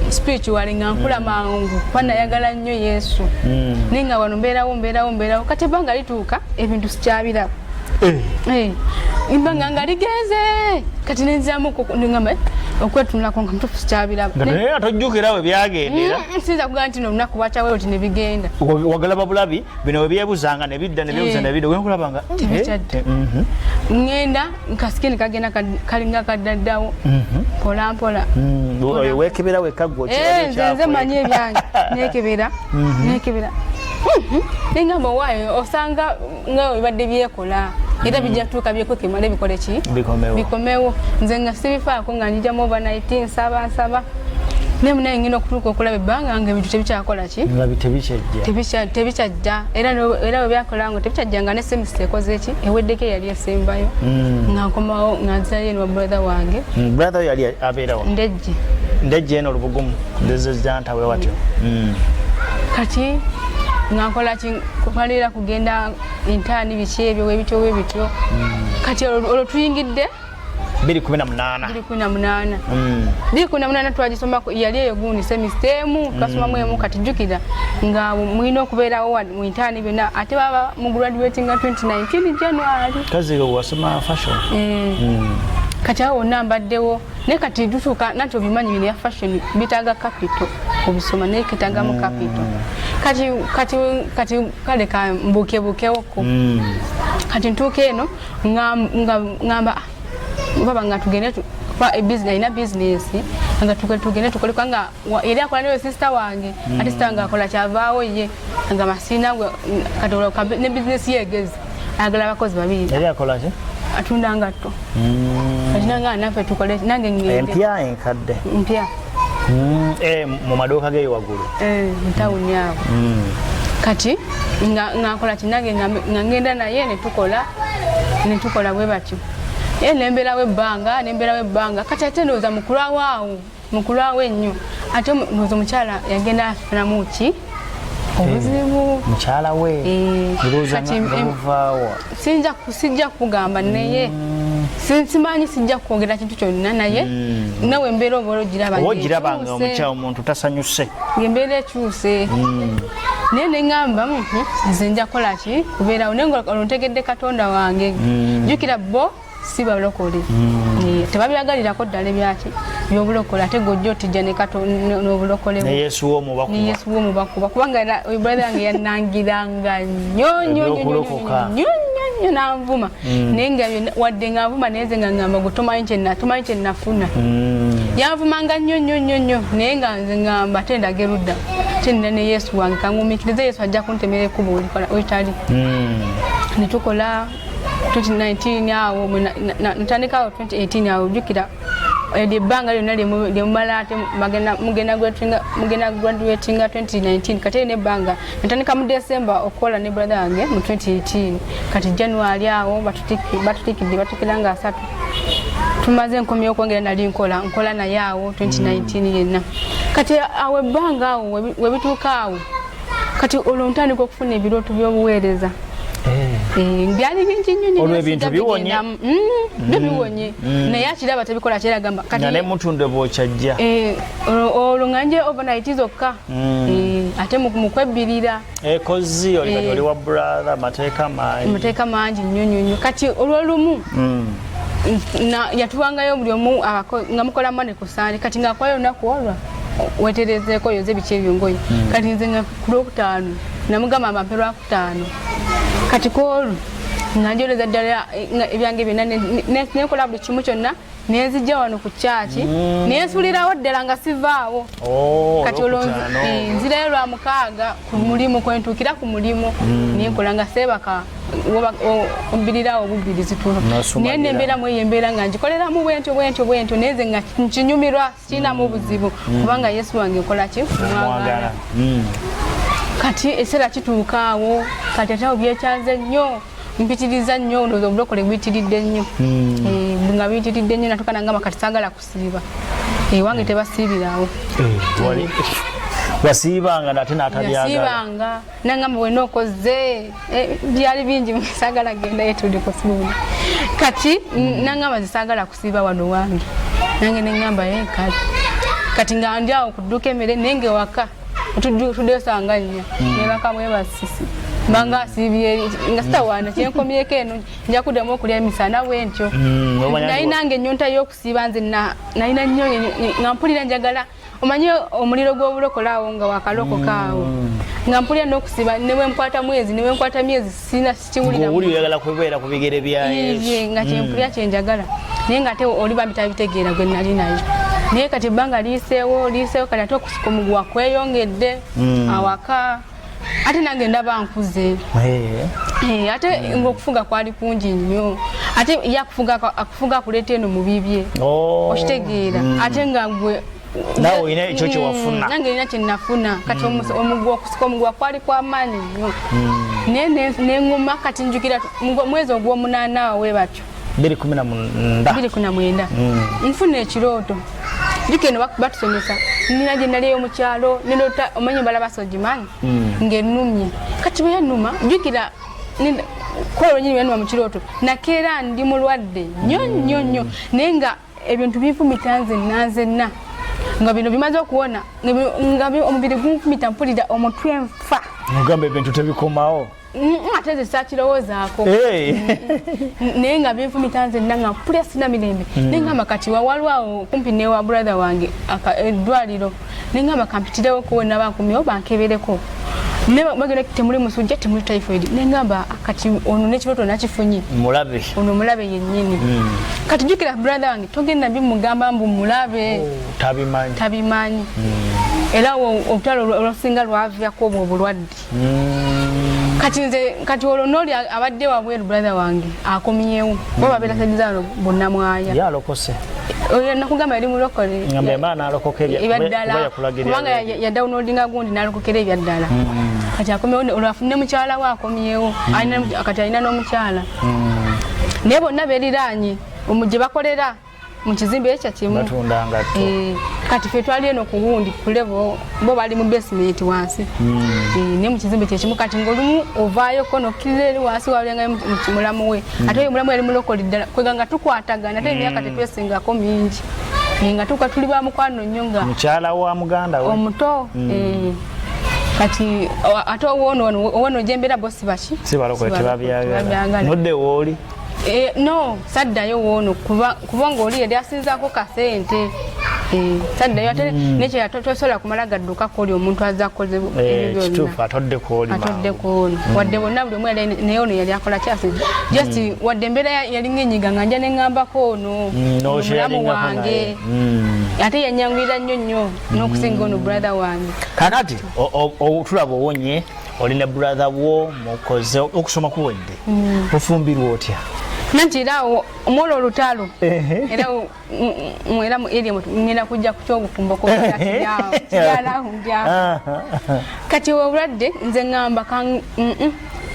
S2: spiritual nga nkula mangu kuba nayagala nnyo Yesu naye nga wano mbeerawo kati ebbanga lituuka ebintu sikyabiraba imbanga nga ligenze kati nenziramu ngamba okwetunulako nga mutufu sikyabiraba
S1: naye atojjukira we byagendera
S2: sinza kugaa nti nolunaku bwakyaweero ti ne bigenda
S1: wagalaba bulabi bino we byebuzanga ne bidda ne byebuza ne bidda wenkulabanga
S2: tebikyadde ngenda nkasikini kagenda kalinga kaddaddawo mpolampola
S1: wekebera wekagwa
S2: nze manyi ebyange nekebera nengamba waayo osanga nga ebadde byekola era bijja kutuuka byekwekemala ebikole ki bikomewo nze nga sibifaako nga njijjamu overnight nsaba nemunaye ngenda okutuuka okulaba ebbanga nga ebintu tebikyakola ki tebikyajja era we byakola nga tebikyajja nga ne semester ekoze ki eweddeko eyali esembayo nga nkomawo nga nzirayo eno wa brother wange
S1: brother yali abeerawo ndejje eno olubugumu ndezezjantawe watyo
S2: kati nga nkola ki kumalira kugenda intaani biki ebyo webityo kati olwo tuyingidde 2018 twagisoma yali eyo gundi semistemu twasomamu emu kati jjukira nga mulina okubeerawo mu intaani byonna ate baba mu graduating nga 2019 January
S1: kaziga wasoma fashion
S2: kati awo wonna mbaddewo naye kati tutuuka nanti obimanyi bino ya fashion bitaaga capital obisoma naye kitagamu capital kati kale ka mbukebukewoko kati ntuuka eno ngamba baba nga tugende ina business nga tugende tukoleka nga eri akola neyo sister wange ate sister wange akola kyavaawo ye nga masina kati ne business yegezi ayagala abakozi babiri
S1: eri akola ki
S2: atunda ngatto kati nanga naffe tukole nange ngende
S1: empya enkadde
S2: mpya
S1: mu maduuka geyo waggulu
S2: ntawuni awo kati ngakola kinange nga ngenda naye netukola bwe batyo nemberawo ebbanga kati ate ndowooza mukulwawo ennyo ate ndowooza omukyala yagenda afunamu ki obuzibu
S1: mukyala we
S2: sijja kugamba naye simanyi sijja kwogera kintu kyonna naye nawe embeera oba
S1: ogirabanga omuntu tasanyuse
S2: ngembeera ekyuse naye neŋŋamba nze nja kukola ki kubeerawo naye olontegedde katonda wange jjukira bo si balokole tebabyagalirako ddala ebyaki byobulokole ate gojja otijja n'obulokole
S1: ne Yesu
S2: w'omubakuba kubanga brother yange yanangiranga nnyo nanvuma naye nga wadde nga nvuma naye nze nga ngamba gwe tomanyi kyenafuna yanvumanga nnyo naye nga nze ngamba ate ndaga erudda ate nina ne Yesu wange kangumiikirize Yesu ajja kuntemera ekkubo wetali netukola 2019 awo natandika awo 2018 awo jukira ebbanga lyonna lyemumala ate mugenda graduatinga 2019 kati nebbanga natandika mu December okukola ne brother wange mu 2018 kati January awo batutikidde nga 3 tumaze nkomye okwongera nali nkola naye awo 2019 yenna kati awo ebbanga awo webituuka awo kati olwo ntandika okufuna ebirooto by'obuweereza byali bingi nnyo
S1: olwo ebintu biwonye
S2: biwonye naye akiraba tebikola kyeragamba
S1: ne mutunde bwokyajja
S2: olwo nga nje overnight zokka ate mukwebbirira
S1: ekozi oli wa brother
S2: mateeka mangi nnyo kati olwolumu yatuwangayo buli omu nga mukola mane ku saani kati ngaakola olunaku olwo weterezeeko yoze biki ebyongoyi kati nze nga ku lwokutaano namugamba amampe lwakutaano kati koolu nga njoleza ddala ebyange byonna nekola buli kimu kyonna nenzijja wano ku kyaki nensulirawo ddala nga sivaawo kati olwo nzirayo lwa 6 ku mulimu kwentuukira ku mulimu nenkola nga seebaka obirirawo obubiri zitulo naye nembeeramu eyo embeera nga ngikoleramu bwentyo nenze nga nkinyumirwa kirinamu obuzibu kubanga Yesu wange nkola ki mwagala kati ekiseera kituukaawo kati ate awo byekyanze nnyo mpitiriza nnyo ndowooza obulokole buyitiridde nnyo nga buyitiridde nnyo natuuka nangamba kati saagala kusiiba ewange tebasiibiraawo
S1: wasiibanga nate n'atabyagala
S2: nangamba wena okoze byali bingi saagala genda yetudde kusiibula kati nangamba zisaagala kusiiba wano wange nange neŋŋamba kati nga ndi awo kudduka emmere naye nga ewaka tuddeyo sanga nnya nebakamu ebasisi Manga sibye ngasta wana kyenkomyeko eno nja kuddamu okulya emisana bwentyo. Naye nange ennyonta y'okusiiba nze nalina nnyo nga mpulira njagala omanye omuliro gw'obulokolaawo nga wakalokokaawo nga mpulira n'okusiba ne bwe nkwata mwezi ne bwe nkwata myezi sina sikiwulira
S1: ng'oli oyagala kubeera ku bigere bya Yesu
S2: nga kyempulira kyenjagala naye nga ate oli bambitabitegeera gwe nali nayo naye kati ebbanga liiseewo kati ate okusika omuguwa kweyongedde awaka ate nange ndaba nkuze ate ng'okufuga kwali kungi nnyo ate akufuga akuleeta eno mu bibye okitegeera ate nga gwe
S1: nawe olina ekyo kye wafuna
S2: nange olina kye nafuna kati okusika omuguwa kwali kw'amaanyi nnyo naye neŋŋuma kati njukira mwezi ogw'omunaana we batyo 2019 nfuna ekirooto jukeno batusomesa nina gye nali ey'omukyalo nilota omanye mbala basogimanyi ng'ennumye kati bwe yannuma jukira kwolwo nyini yannuma mu kirooto nakeera ndi mulwadde nnyo naye nga ebintu binfumita nzenna nga bino bimaze okuwona nga omubiri gunfumita mpulira omutwe nfa
S1: mugamba ebintu tebikomawo
S2: ate ze saakirowoozaako naye nga binfumita nzenna nga mpulira sina mirembe naye ngamba kati wawalwawo kumpi newa brother wange eddwaliro naye ngamba kampitirewo okuwona bankumyewo bankebereko ne bagenda temuli musujja temuli typhoid naye ngamba kati ono n'ekirooto nakifunye ono mulabe yennyini kati jukira brother wange togenda bimugamba mbu mulabe tabimanyi era obutalo olwosinga lwavyako obwo obulwadde kati olwo n'oli abadde wabweru brother wange akomyewo bo babeera sedizaano bonna mwaya
S1: yalokose
S2: nakugamba yali mulokole ebyaddala kubanga yadawunodinga gundi n'alokokera ebyaddala kati akomyewo olwafune mukyala we akomyewo kati alina n'omukyala naye bonna beeriraanye gye bakolera mu kizimbe ekyo kimu kati ffe twali eno ku wundi ku level bo bali mu basement wansi naye mu kizimbe kyekimu kati ng'olumu ovaayo ko nokkirira eri wansi walengayo mulamu we ate oyo mulamu yali mulokoli ddala kwega nga tukwatagana ate emyaka tetwesingako mingi nga tuka tuli ba mukwano nnyo nga
S1: mukyala wa muganda we
S2: omuto kati ate owono gyembeera bosi baki
S1: sibalokole tebabyagala nodde wooli
S2: no saddayo woono kubanga oli yali asinzaako kasente saddayo ate nekyo yatosobola kumala gaddukako oli omuntu azza akoze
S1: kituufu atoddeko oli
S2: wadde bonna buli omu naye ono yali akola kyasi just wadde embeera yali ng'enyiga nga nja neŋŋambako ono omulamu wange ate yanyangwira nnyo n'okusinga ono brother wange
S1: kakati tulaba owonye oli ne brother wo mukoze okusoma kuwedde ofumbirwa otya
S2: nantiraawo omwola olutalo era mu area ngenda kujja ku kyobufumbo kati obulwadde nze ŋŋamba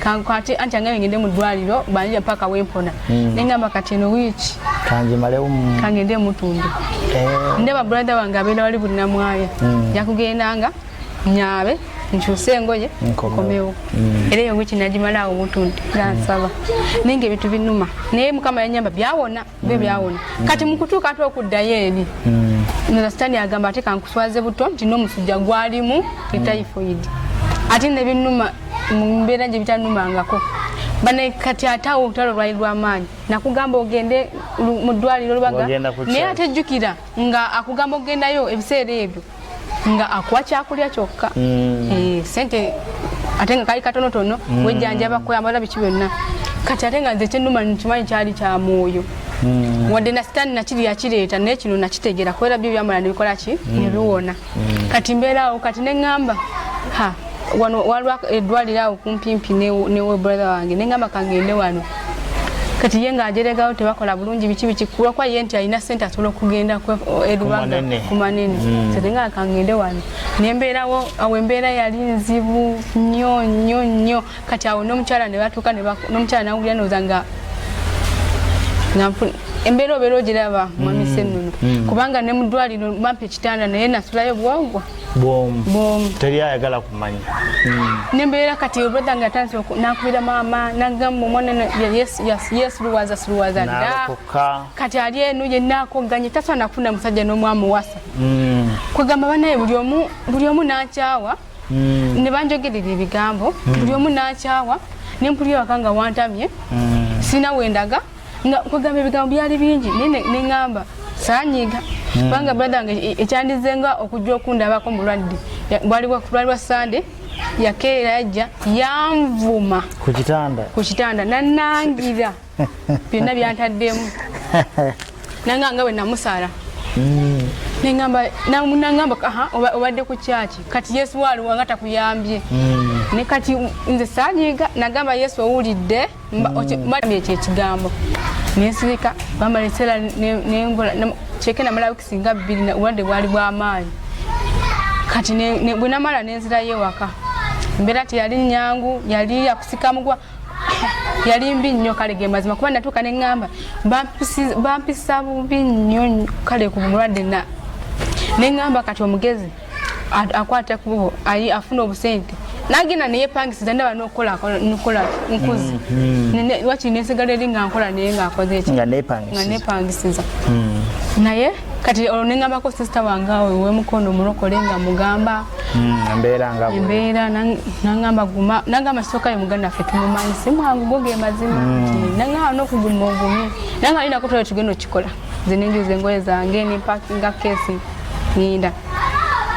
S2: kankwate anti angaye ngende mu ddwaliro banjja mpaka wempona neŋŋamba kati eno wiiki kangende mutundu ndeba brother wange abeera wali bunnamwaya njakugendanga nyaabe nkyuse engoye nkomewo era eyo wiiki nagimalaawo mutundu nansaba naye nga ebintu binuma naye mukama yanyamba byawona byawona kati mukutuuka ate okuddayo eri nasitani agamba ate kankuswaze buto nti n'omusujja gwalimu typhoid ate nebinuma mu mbeera gye bitanumangako bane kati atawo olutalo lwali lw'amaanyi nakugamba ogende mu ddwaliro lubaga naye ate jjukira nga akugamba ogendayo ebiseera ebyo nga akuwa kyakulya kyokka sente ate nga kali katonotono wejjanjaba kuyambala biki byonna kati ate nga nze kyennuma nkimanyi kyali kya mwoyo wadde nasitani nakiri yakireeta naye kino nakitegera kubera byo byamala nebikola ki nebiwona kati mbeeraawo kati neŋŋamba wano waliwo eddwaliro awo kumpimpi newe brother wange neŋŋamba kangende wano kati ye ng'ajeregawo tebakola bulungi biki bikikula kwa ye nti alina sente asobola okugenda erubaga ku manene setenga kangende wano nembeerawo awo embeera yali nzibu nnyo kati awo n'omukyala ne batuuka n'omukyala nawulira nooza nga embeera obeera ogiraba mwami Ssennono kubanga ne mu ddwaliro bampa ekitanda naye nasulayo bwogwa bwomu
S1: teri ayagala kumanya
S2: nembeera kati brother nga atandise nakubira maama nagamba omwana yesu luwaza dda kati ali eno yenakoganye tasobola nakufuna musajja n'omwamuwasa kwegamba banaye buli omu nankyawa ne banjogerera ebigambo buli omu n'akyawa ne mpulira wakanga wantamye sina wendaga nga kugamba ebigambo byali bingi ne ngamba saanyiga kubanga brother wange ekyandizenga okujja okundabako mulwadde bwaliwa Sunday yakeera yajja yanvuma ku kitanda nanangira byonna byantaddeemu nanga bwe namusala nangamba obadde ku kyaki kati Yesu waliwo nga takuyambye ne kati nze saanyiga nagamba Yesu owulidde ekyo ekigambo nensirika bamalesera nengola kyeke namala wikisinga 2 obulwadde bwali bw'amaanyi kati bwe namala nenzirayo ewaka mbeera teyali nyangu yali yakusika mugwa yali mbi nnyo kale ge mazima kuba natuuka ne ŋŋamba bampisa bubi nnyo kale ku mulwadde ne ŋŋamba kati omugezi akwata kubo afuna obusente nagenda neyepangisiza ndaba nokukola nkuzi wakiri nesigala eri nga nkola naye ngaakoze eki nga nepangisiza naye kati olwo neŋŋambako sisita wange awe wemukono omulokole nga mugamba embeera nangamba guma nangamba kisookayo muganda ffe tumumanyi si mwangu go ge mazima nangamba n'okuguma ogumye nanga linako twayo tugenda okikola nze nenjuza engoye zange nempakinga keesi ninda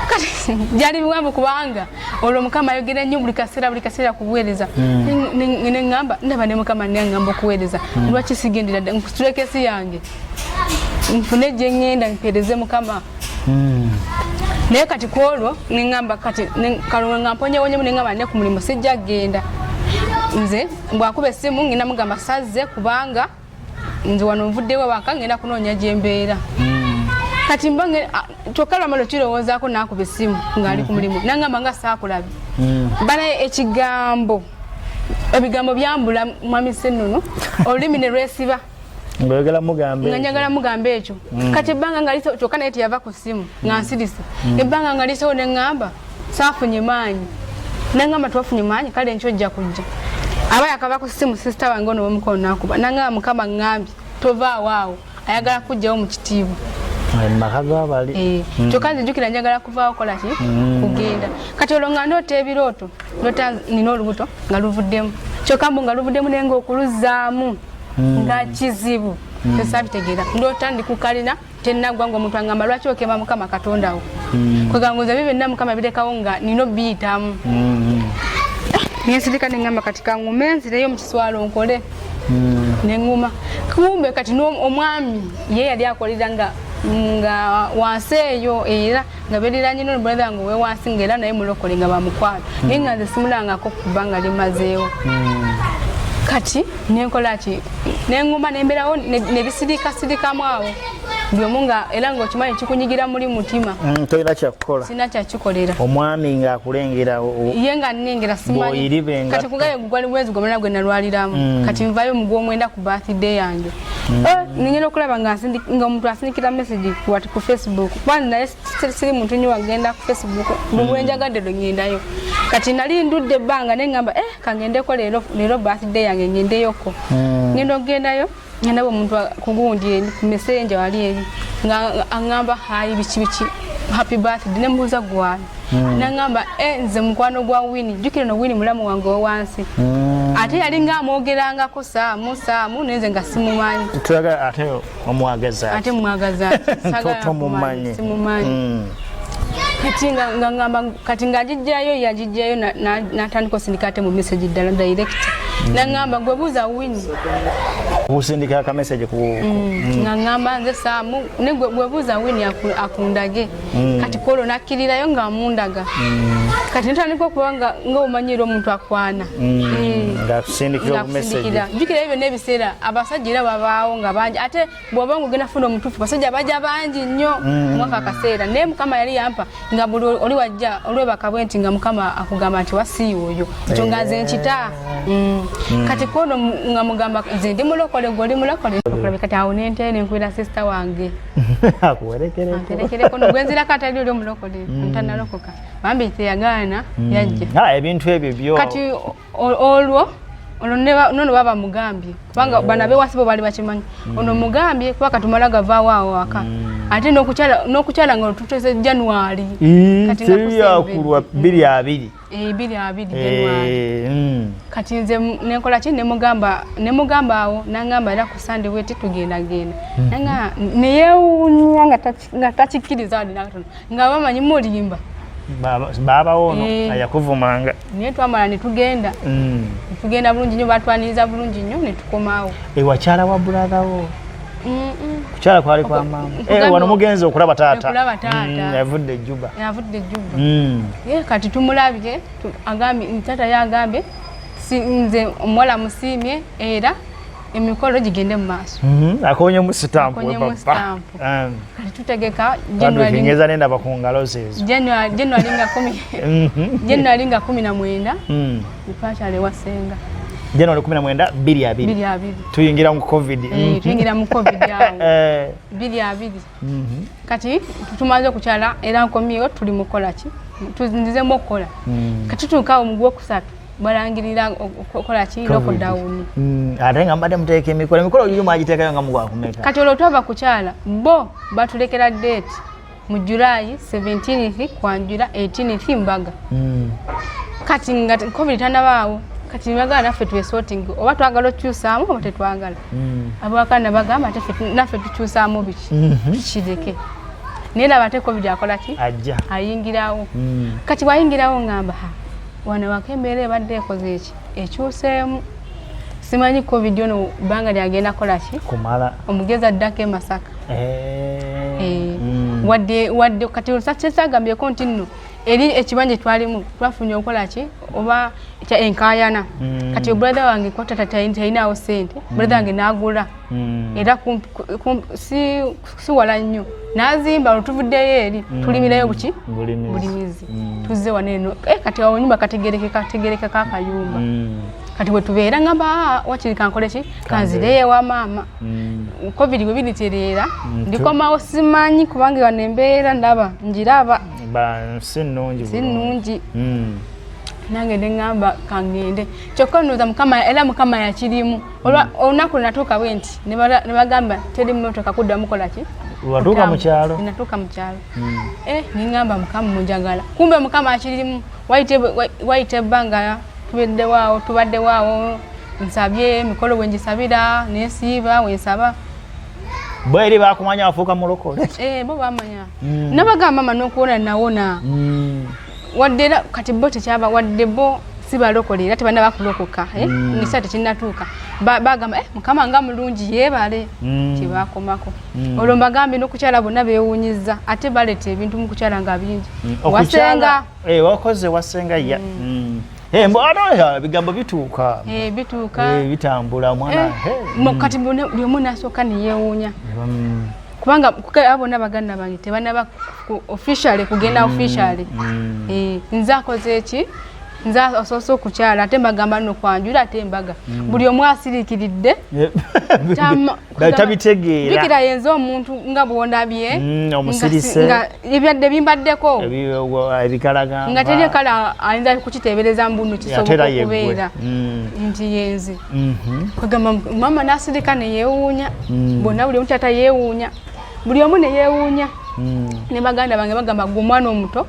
S2: kati gyali biwanvu kubanga olwo mukama ayogera nnyo buli kaseera kubuweereza neŋŋamba ndaba ne mukama neŋŋamba okuweereza lwaki sigendera nkusitula keesi yange nfune gye ŋŋenda mpeereze mukama naye kati kwolwo neŋŋamba kati kalunga nga mponyewonyemu neŋŋamba ne ku mulimu sijja genda nze bwakuba essimu ngenda mugamba sazze kubanga nze wano nvuddewo waka ngenda kunoonya gye mbeera kati mbange kyokka lwamala okirowoozaako naakuba essimu ng'ali ku mulimu naŋŋamba nga saakulabye banaye ebigambo byambula mwami Ssennono olulimi ne lwesiba nga njagala mugamba ekyo kati ebbanga nga lisewo kyokka naye teyava ku ssimu nga nsirise ebbanga nga lisewo ne ŋŋamba saafunye maanyi naŋŋamba twafunye maanyi kale nkyo ojja kujja aba yakava ku ssimu sisita wange ono wemukono naakuba naŋŋamba mukama ŋŋambye tovaawo awo ayagala kujjawo mu kitiibwa kyokka nze njukira njagala kuvaawo kola ki kugenda kati olwo nga ndoota ebirooto ndoota nina olubuto nga luvuddemu kyokka mbu nga luvuddemu naye ng'okuluzzaamu nga kizibu tesabitegeera ndoota ndi kukalina tennaggwa nga omuntu angamba lwaki okema mukama katondawo kweganguza byo byonna mukama birekawo nga nina obiyitamu nensirika neŋŋamba kati kaŋŋume nzireyo mu kiswalo nkole neŋŋuma kumbe kati omwami ye yali akolera nga wansi eyo era nga beriranye n'olubulada nga owe wansi ngaera naye mulokole nga bamukwata naye nga nze simulangako kuba nga limazeewo kati nenkola ki neŋŋuma nemberawo nebisirikasirikamu awo buli omu nga era ng'okimanyi kikunyigira muli mutima
S1: tolina kyakukola
S2: sina kyakikolera
S1: omwami ng'akulengera
S2: ye nga nnengera simanyi kati kugaye gwali mwezi gwomala gwe nalwaliramu kati nvayo mu gw'omwenda ku birthday yange ninyera okulaba nga omuntu asindikira message ku Facebook kuba naye siri muntu nnyo wagenda ku Facebook lwenjagadde lwe ŋŋendayo kati nali ndudde ebbanga ne ŋŋamba kangendeko leero birthday yange ŋŋendeyoko ŋŋenda okugendayo ngenda omuntu kugundi ku messenger wali eri nga aŋŋamba hayi biki happy birthday nembuuza gwani naŋŋamba nze mukwano gwa Winnie jjukira no Winnie mulamu wange owansi ate yali ng'amwogerangako saamu nenze nga simumanyi
S1: ate omwagaza
S2: simumanyi kati ng'agijjayo yagijjayo n'atandika osindika ate mu message ddala direct naŋŋamba gwe buuza Winnie
S1: busindika ka message
S2: nga ŋŋamba nze saamu ne gwe buuza Winnie akundage kati kwolwo nakkirirayo ng'amundaga kati ntandika okuba nga omanyira omuntu akwana
S1: ng'akusindikira message
S2: jjukira ebyo n'ebiseera abasajja era babaawo nga bangi ate bw'oba nga ogenda funa omutuufu basajja bajja bangi nnyo mwaka akaseera naye mukama yali yampa nga buli oli wajja olwebaka bwe nti nga mukama akugamba nti wasiiwa oyo ekyo nga nze nkita kati kwono nga mugamba nze ndi mulokole gwe oli mulokole kati awo nentyayo nenkwira sisita wange akuwerekereko nogwenzirako atali oli omulokole ntanalokoka bambi teyagaana yajja
S1: ebintu ebyo byo
S2: kati olwo nono baba mugambye kubanga bana bewasi bo bali bakimanyi ono mugambye kuba katumala gavaawo awo waka ate n'okukyala nga tutuse January
S1: kati nga kulwa 22
S2: January kati nze nekola ki nemugamba awo nangamba era ku Sunday weti tugenda nanga neyewunya nga takikiriza adi nakatono nga bamanyi mulimba
S1: baba ono ayakuvumanga
S2: niye twamala netugenda tugenda bulungi nnyo batwaniriza bulungi nnyo netukomaawo
S1: wakyala wa brother wo kukyala kwali kwa mama wano mugenzi okulaba taata yavudde Juba kati tumulabye taata yagambye nze omuwala musiimye era emikolo gigende mu maaso akonye mu stamp
S2: kati tutegeka
S1: January nenda bakungalo zezo
S2: January nga 19 ipachale wasenga
S1: January 19 22 tuyingira mu covid
S2: yawo 22 kati tumaze kukyala era nkomyewo tuli mukola ki tuzindize mu kola kati tukawo mu gwokusatu balangirira okola ki lockdown
S1: ate nga mbadde muteeka emikolo yo mwagiteekayo nga mugwa kumeka
S2: kati olwo twava kukyala bo batulekera date mu July 17th kwanjula 18th mbaga kati nga covid tanabaawo kati bagala naffe twesorting oba twagala okyusaamu oba tetwagala abawakana bagamba naffe tukyusaamu biki kireke naye laba ate covid akola ki
S1: ajja
S2: ayingirawo kati wayingirawo ngamba wana wakembere badde ekoze eki ekyuseemu simanyi covid ono banga lyagenda kola ki
S1: kumala
S2: omugezi addako Masaka wadde kati sakyesagambye nti nno eri ekibanja twalimu twafunye okola ki oba kya enkayana kati brother wange ko tata talinawo sente brother wange n'agula era si wala nnyo n'azimba olutuvuddeyo eri tulimirayo buki bulimizi tuzze waneno kati awo nyumba kategereka kakayumba kati bwe tubeera ngamba wakiri kankole ki kanzireyo wa mama covid bwe biritereera ndikomawo simanyi kubanga wanembeera ndaba njiraba sinungi nange nengamba kangende kyokka nnoza mukama yakirimu olunaku natuuka bwe nti ne bagamba teri mmotoka kuddamu kola ki
S1: watuuka mu kyalo
S2: natuuka mu kyalo nengamba mukama munjagala kumbe mukama akirimu wayite ebbanga tubadde waawo nsabye emikolo bwe ngisabira nesiiba wensaba
S1: bweri bakumanya wafuuka mulokole
S2: bo bamanya nabagamba mama n'okuwona nawona wadde kati bo tekyaba wadde bo sibalokole era tebana bakulokoka nisa tekinnatuuka bagamba mukama nga mulungi yeebale kyebakomako olwo mbagambye n'okukyala bonna beewuunyiza ate baleta ebintu mu kukyala nga bingi wasenga
S1: wakoze wasenga ya mbona bigambo bituuka bitambula mwana
S2: kati buli omu n'asooka neyeewuunya kubanga abona baganda bange tebanaba officially kugenda officially nze akoze eki nze osoose okukyala ate mbagamba nokwanjula ate embaga buli omu asiriikiridde
S1: tabitegeera
S2: jukira yenze omuntu nga bwondabye
S1: omusirise
S2: nga ebyadde bimbaddeko
S1: ebikalagamba
S2: nga teri kala ayinza kukiteebereza mbunu kisobola okubeera nti yenze kwegamba mama nasirika neyeewuunya bonna buli omu kyata yeewuunya buli omu neyeewuunya ne baganda bange bagamba gwe omwana omuto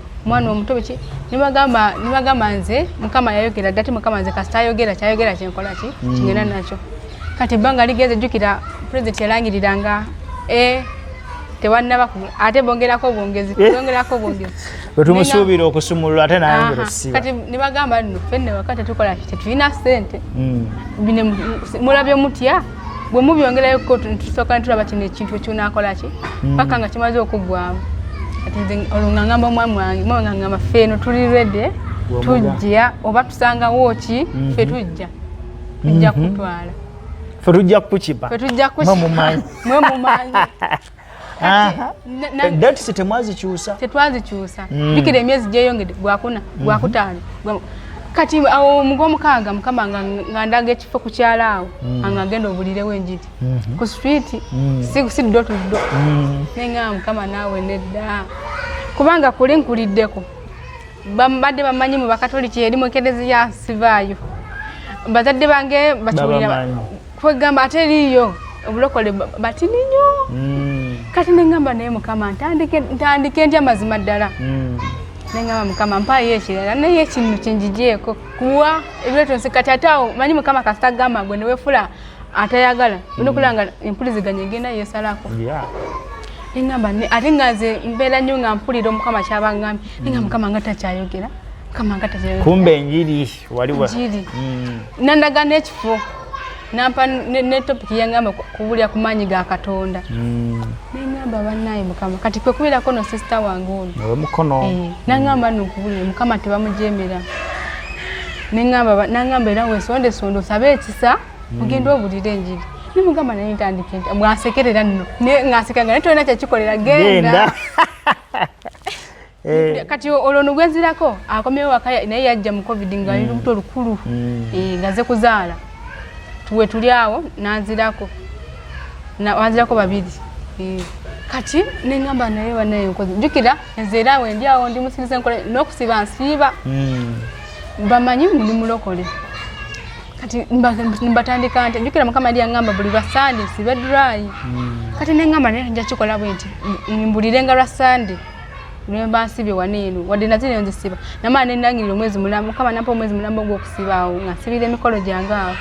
S2: biki ne bagamba nze mukama yayogera ddati mukama nze kasita ayogera kyayogera kyenkola ki kingenda nakyo kati ebbanga ligeze jjukira pulezidenti yalangiriranga tewannaba ate bongerako bwongezi
S1: wetumusuubira okusumulula ate nayongera osiba
S2: kati ne bagamba nno fenne wakati tukola tetulina ssente mulabye mutya bwe mubyongerayo tusooka netulaba kino ekintu ekyonaakola ki paka nga kimaze okuggwamu kati nze olungangamba omwami wange mwe ngamba feeno tuli redde tujja oba tusangawo ki fe tujja kutwala
S1: fe tujja kukipa mwe mumanyi dates temwazikyusa
S2: tetwazikyusa jukira emyezi gyeyongedde gwakutaano kati awo mugomukaaga mukama nga ndaga ekifo ku kyalaawo anga agenda obulirewo enjiri ku street si ddo tuddo nenga mukama naawe nedda kubanga kuli nkuliddeko badde bamanyi mu bakatoliki eri mu ekereziya sivaayo bazadde bange bakiwulira kwegamba ate eriyo obulokole batini nnyo kati nengamba naye mukama ntandike ndya mazima ddala nengamba mukama mpayo ekirala naye ekintu kinjigyeko kuwa ebireetonse kati ate awo manyi mukama kasita gamba gwe newefula atayagala onokulanga empuliziganya egenda yesalako nengamba ate ngaze mbeera nnyo nga mpulira omukama kyabangambye nenga mukama nga takyayogera mukama nga takyayogera
S1: kumbe enjiri waliwo
S2: nandaga n'ekifo nampa ne topic yangamba kubulya ku maanyi ga Katonda nengamba bannaye mukama kati kwe kubirako no sister wange ono
S1: mukono
S2: nangamba nokubulya mukama tebamujemera nengamba era wesonde sondo sabe ekisa mugenda obulira enjiri nimugamba naye ntandike mwasekerera nno ngasekanga netolina kyekikolera genda kati olwo gwenzirako akomyewo waka naye yajja mu covid nga ali lubuto lukulu ngaze kuzaala tuwe tuli awo nanzirako wanzirako babiri kati nengamba naye banaye nkozi jukira nzeera awo ndi awo ndi musirize nkole n'okusiba nsiiba bamanyi muli mulokole kati mbatandika nti jukira mukama ali angamba buli lwa Sunday sibe dry kati nengamba naye nja kikola bwe nti mbulirenga lwa Sunday nemba nsibye waneeno wadde nazine nzisiba namala nendangirira omwezi mulambo mukama nampa omwezi mulambo gw'okusiba awo nga nsibira emikolo gyange awo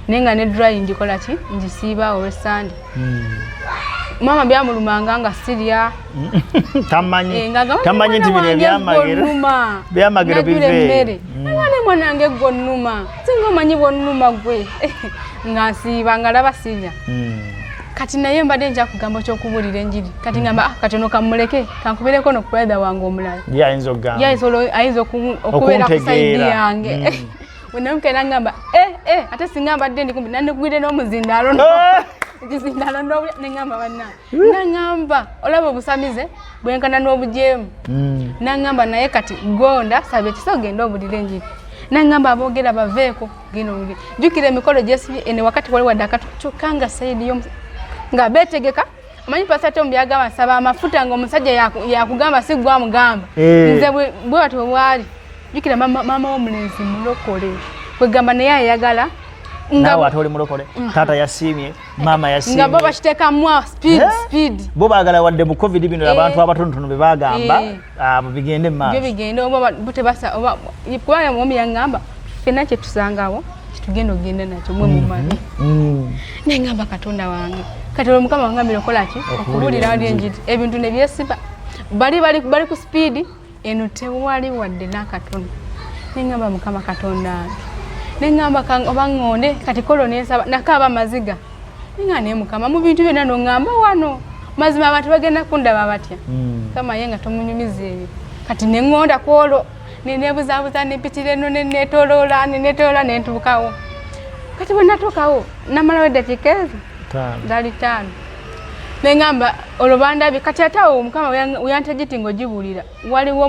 S2: nenga ne dry njikola ki njisiiba awo lwa Sunday mama byamulumanga nga sirya
S1: tamanyi nti bino byamagero bive
S2: mwana mwanange gonnuma singa omanyi bwonnuma gwe nga nsiiba nga laba sirya kati naye mbadde nja kugamba kyokubulira enjiri kati ngamba katono kamuleke kankubireko no brother wange omulala ayinza okubeera ku saidi yange wenamukera ngamba ate singa mbadde ndikumbi nandikugwire n'omuzindalo ekizindalo ndobulya nengamba banna nangamba olaba obusamize bwenkana n'obujeemu nangamba naye kati gonda sabe ekisa ogenda obulira enjiri nangamba aboogera baveeko genda obulira jukira emikolo gyesibye ene wakati wali wadde akatukyokanga saidi nga betegeka amanyi pasate omubyagamba nsaba amafuta ng'omusajja yakugamba si gwamugamba nze bwe bati bwali jukira mama w'omulenzi mulokole kwegamba naye ayagala
S1: nawe ate oli mulokole taata yasiimye mama yasiimye
S2: nga bo bakitekamwa speed
S1: bo baagala wadde mu covid bino abantu abatonotono be bagamba abo bigende maaso
S2: byo bigende oba butebasa oba kubanga mwomi yangamba fena kye tusangawo kitugenda ogenda nakyo mwe mumanyi nengamba Katonda wange kati olwo mukama wange mirokola ki okubulira wali enjiri ebintu ne byesiba bali ku speed eno tewali wadde n'akatono nengamba mukama Katonda nengamba obangonde kati kolo nesaba nakaba maziga ninga ne mukama mu bintu byonna nongamba wano mazima abantu bagenda kundaba batya kama yenga tomunyumize ebyo kati nengonda kolo nenebuzabuza nepitire no netolola nentubukawo kati bwe natokawo namala wedde kikezo dali tano nengamba olubanda kati atawo mukama uyantajiti ngojibulira waliwo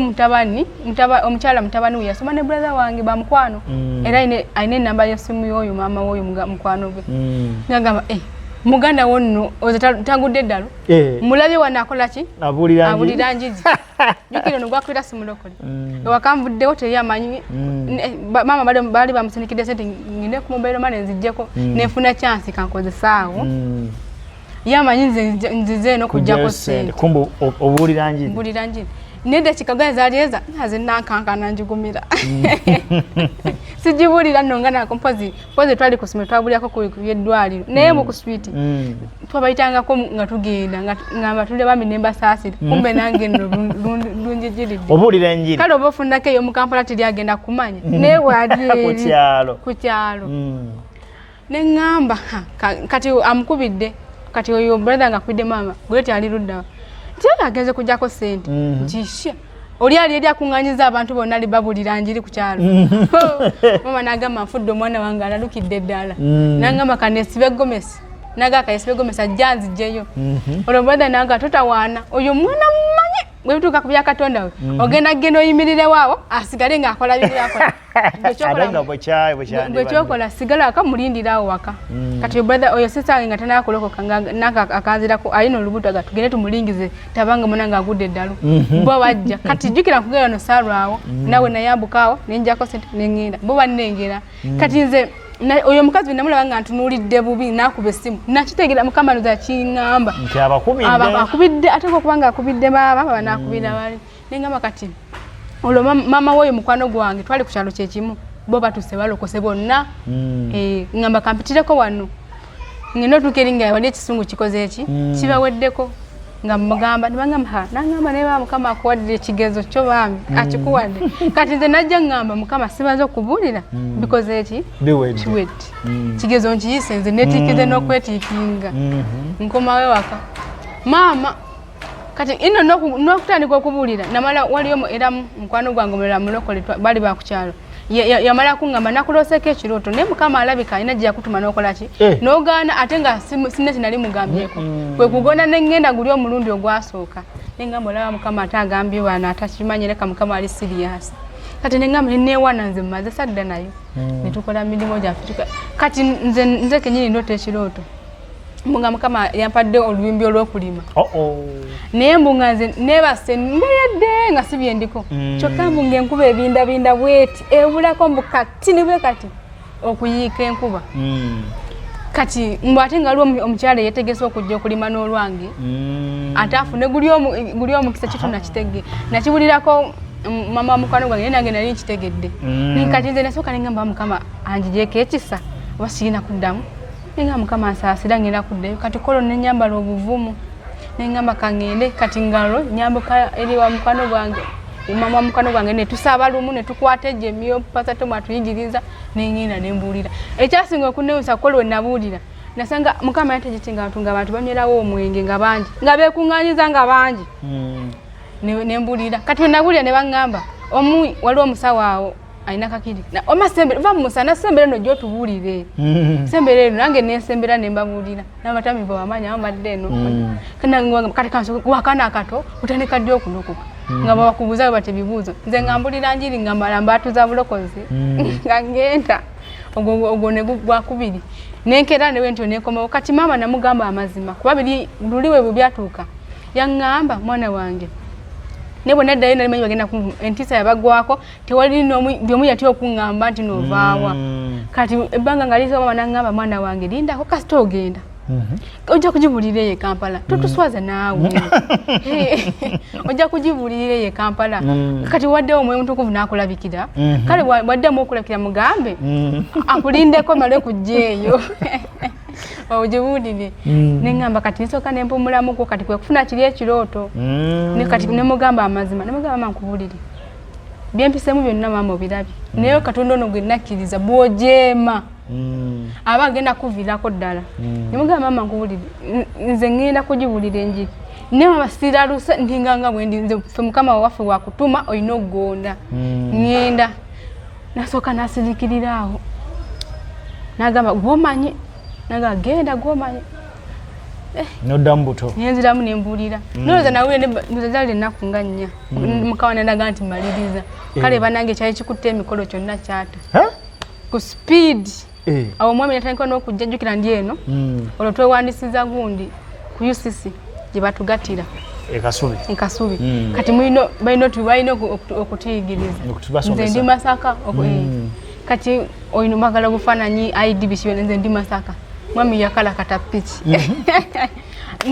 S2: omukyala mutabani we yasoma ne brother wange bamukwano era aine namba yesimu yoyo mama woyo mukwano gwe ngamba muganda wonno tangudde ddalo mulabye wanakola ki abulira njizi jukira nogwakwira simulokole ewakamvuddewo teyamanyi mama bali bamusinikidde sente ngine ku mobile money nzijjeko nefuna chance kankozesaawo yamanyi nzize no kujjako sente
S1: kumbu obulira njiri
S2: nede kikaga zalieza naze nakankana njugumira sijibulira nongana kompozi twali kusime twabulyako ku yeddwaliro naye mu kuswiti twabayitanga ko nga tugenda nga batule bami nemba sasira kumbe nange lunjijiri
S1: obulira njiri
S2: kale obofundake yo mu Kampala tili agenda kumanya ne wadi ku kyalo nengamba kati amkubidde kati oyo brother nga kwide mama Goreti ali ludda tiyali agenze kujjako sente njisha oli ali eri akunganyiza abantu bonna ali babulira njiri ku kyalo mama nagamba nfudde omwana wange alalukidde ddala nangamba kanesibe gomesi naga kayesibe gomesi ajjanzi jeyo olwo brother nanga totawaana oyo mwana mumanye bwe bituuka ku bya Katonda we ogenda oyimirire waawo asigale ng'akola bibyakola bwe kyokola sigala akamulindirawo waka kati brother oyo sister nga tanakulokoka naka akazirako alina olubuto tugende tumulingize tabanga munanga agudde eddalo bo bajja kati jukira kugera no salwawo nawe nayambukawo nenjako sente nengenda bo bannengera kati nze oyo mukazi namulaba nga ntunulidde bubi nakuba essimu nakitegera mukama noza kingamba
S1: nti abakubidde
S2: ate kubanga akubidde baba nakubira bali nengamba kati olwo mama woyo mukwano gwange twali ku kyalo kyekimu bo batuse balokose bonna ngamba kampitireko wano ngeno tukeringa wali ekisungu kikoze eki kibaweddeko nga mugamba nibangamba nangamba neba mukama akuwadde ekigezo kyo bami akikuwadde kati nze najja ngamba mukama sibaza okubulira because eki biwedde kigezo nkiyise nze netikize n'okwetikinga nkomawe waka mama kati ino n'okutandika okubulira namala waliyo era mukwano gwange omulala mulokole bali bakukyalo yamala kungamba nakuloseko ekiroto naye mukama alabika alina gye yakutuma n'okola ki n'ogaana ate nga sinne kinali mugambyeko kwe kugonda n'engenda guli omulundi ogwasooka nengamba olaba mukama ate agambye wano atakimanyi leka mukama ali siriyasi kati nengamba neneewana nze mumaze sadda nayo netukola mirimu gyaffe kati nze kenyini ndota ekirooto mbunga mukama yampadde olubimbi olw'okulima naye mbunga nze nebase ndeyadde nga sibyendiko kyokka mbunga enkuba ebindabinda bweti ebulako mbu kati nibwe kati okuyiika enkuba kati mbu ate nga waliwo omukyala yetegese okujja okulima n'olwange ate afune guli omukisa kitu nakitege nakibulirako mama mukwano gwange naye nange nali nkitegedde kati nze nasooka nengamba mukama anjigyeko ekisa oba sirina kuddamu nenga mukama asaasira ngenda kuddayo kati kolo nenyambala obuvumu nengamba kangende kati ngalo nyambuka eri wa mukwano gwange mama mukwano gwange netusaba lumu netukwata ejemyo pasa tomu atuyigiriza nengenda nembulira ekyasinga okunewusa kolo we nabulira nasanga mukama yategetinga atunga abantu bamyerawo omwenge nga bangi nga bekunganyiza nga bangi nembulira kati we nabulira ne bangamba waliwo omusawo awo aina kakiri na omasembere va musana sembere no jotu bulire sembere nange nesembera nembabulira nabatami bo amanya amadde no kana ngwa kati kanso wakana akato utandika ddyo okunokuka ngaba bakubuza bate bibuzo nze ngambulira njiri ngambala mbatu za bulokozi ngangenda ogone gwakubiri nenkera ne wento nekoma kati mama namugamba amazima kuba bili luliwe bubyatuka yangamba mwana wange nebo nedda yena limanyi bagenda ku entisa yabagwako tewali ndomu yati okungamba nti novaawa kati ebanga ngalizo mama nangamba mwana wange linda ko kasito ogenda ojja kujibulira ye Kampala tutuswaza naawe ojja kujibulira ye Kampala kati wadde omwe mutukuvu nakulabikira kale wadde mu okulabikira mugambe akulindeko male kujjeeyo ojibulire nengamba kati nsoka nempumulamu ko kati kwe kufuna kiri ekirooto ne kati nemugamba amazima nemugamba mama nkubulire byempisemu byonna mama obirabi naye Katonda ono gwe nakkiriza bwojema aba agenda kuviirako ddala nemugamba mama nkubulire nze ngenda kujibulira enjiri naye abasiraluse ntinganga bwendi nze fe mukama waffe wakutuma olina okugonda ngenda nasooka nasirikirira awo nagamba gwomanyi naga genda gwomanyi
S1: noddamu buto
S2: nenziramu nembulira noloza nawulire nezazalire ennaku nga nnya mukawana naga nti maliriza kale banange kyali kikutte emikolo kyonna kyata ku speed awo omwami natandika n'okujja jjukira ndi eno olwo twewandisiza gundi ku UCC gye batugatira ekasubi kati balina okutuyigiriza nze ndi Masaka kati oyina magala bufaananyi ID bisibe nze ndi Masaka mwami yakala katapiki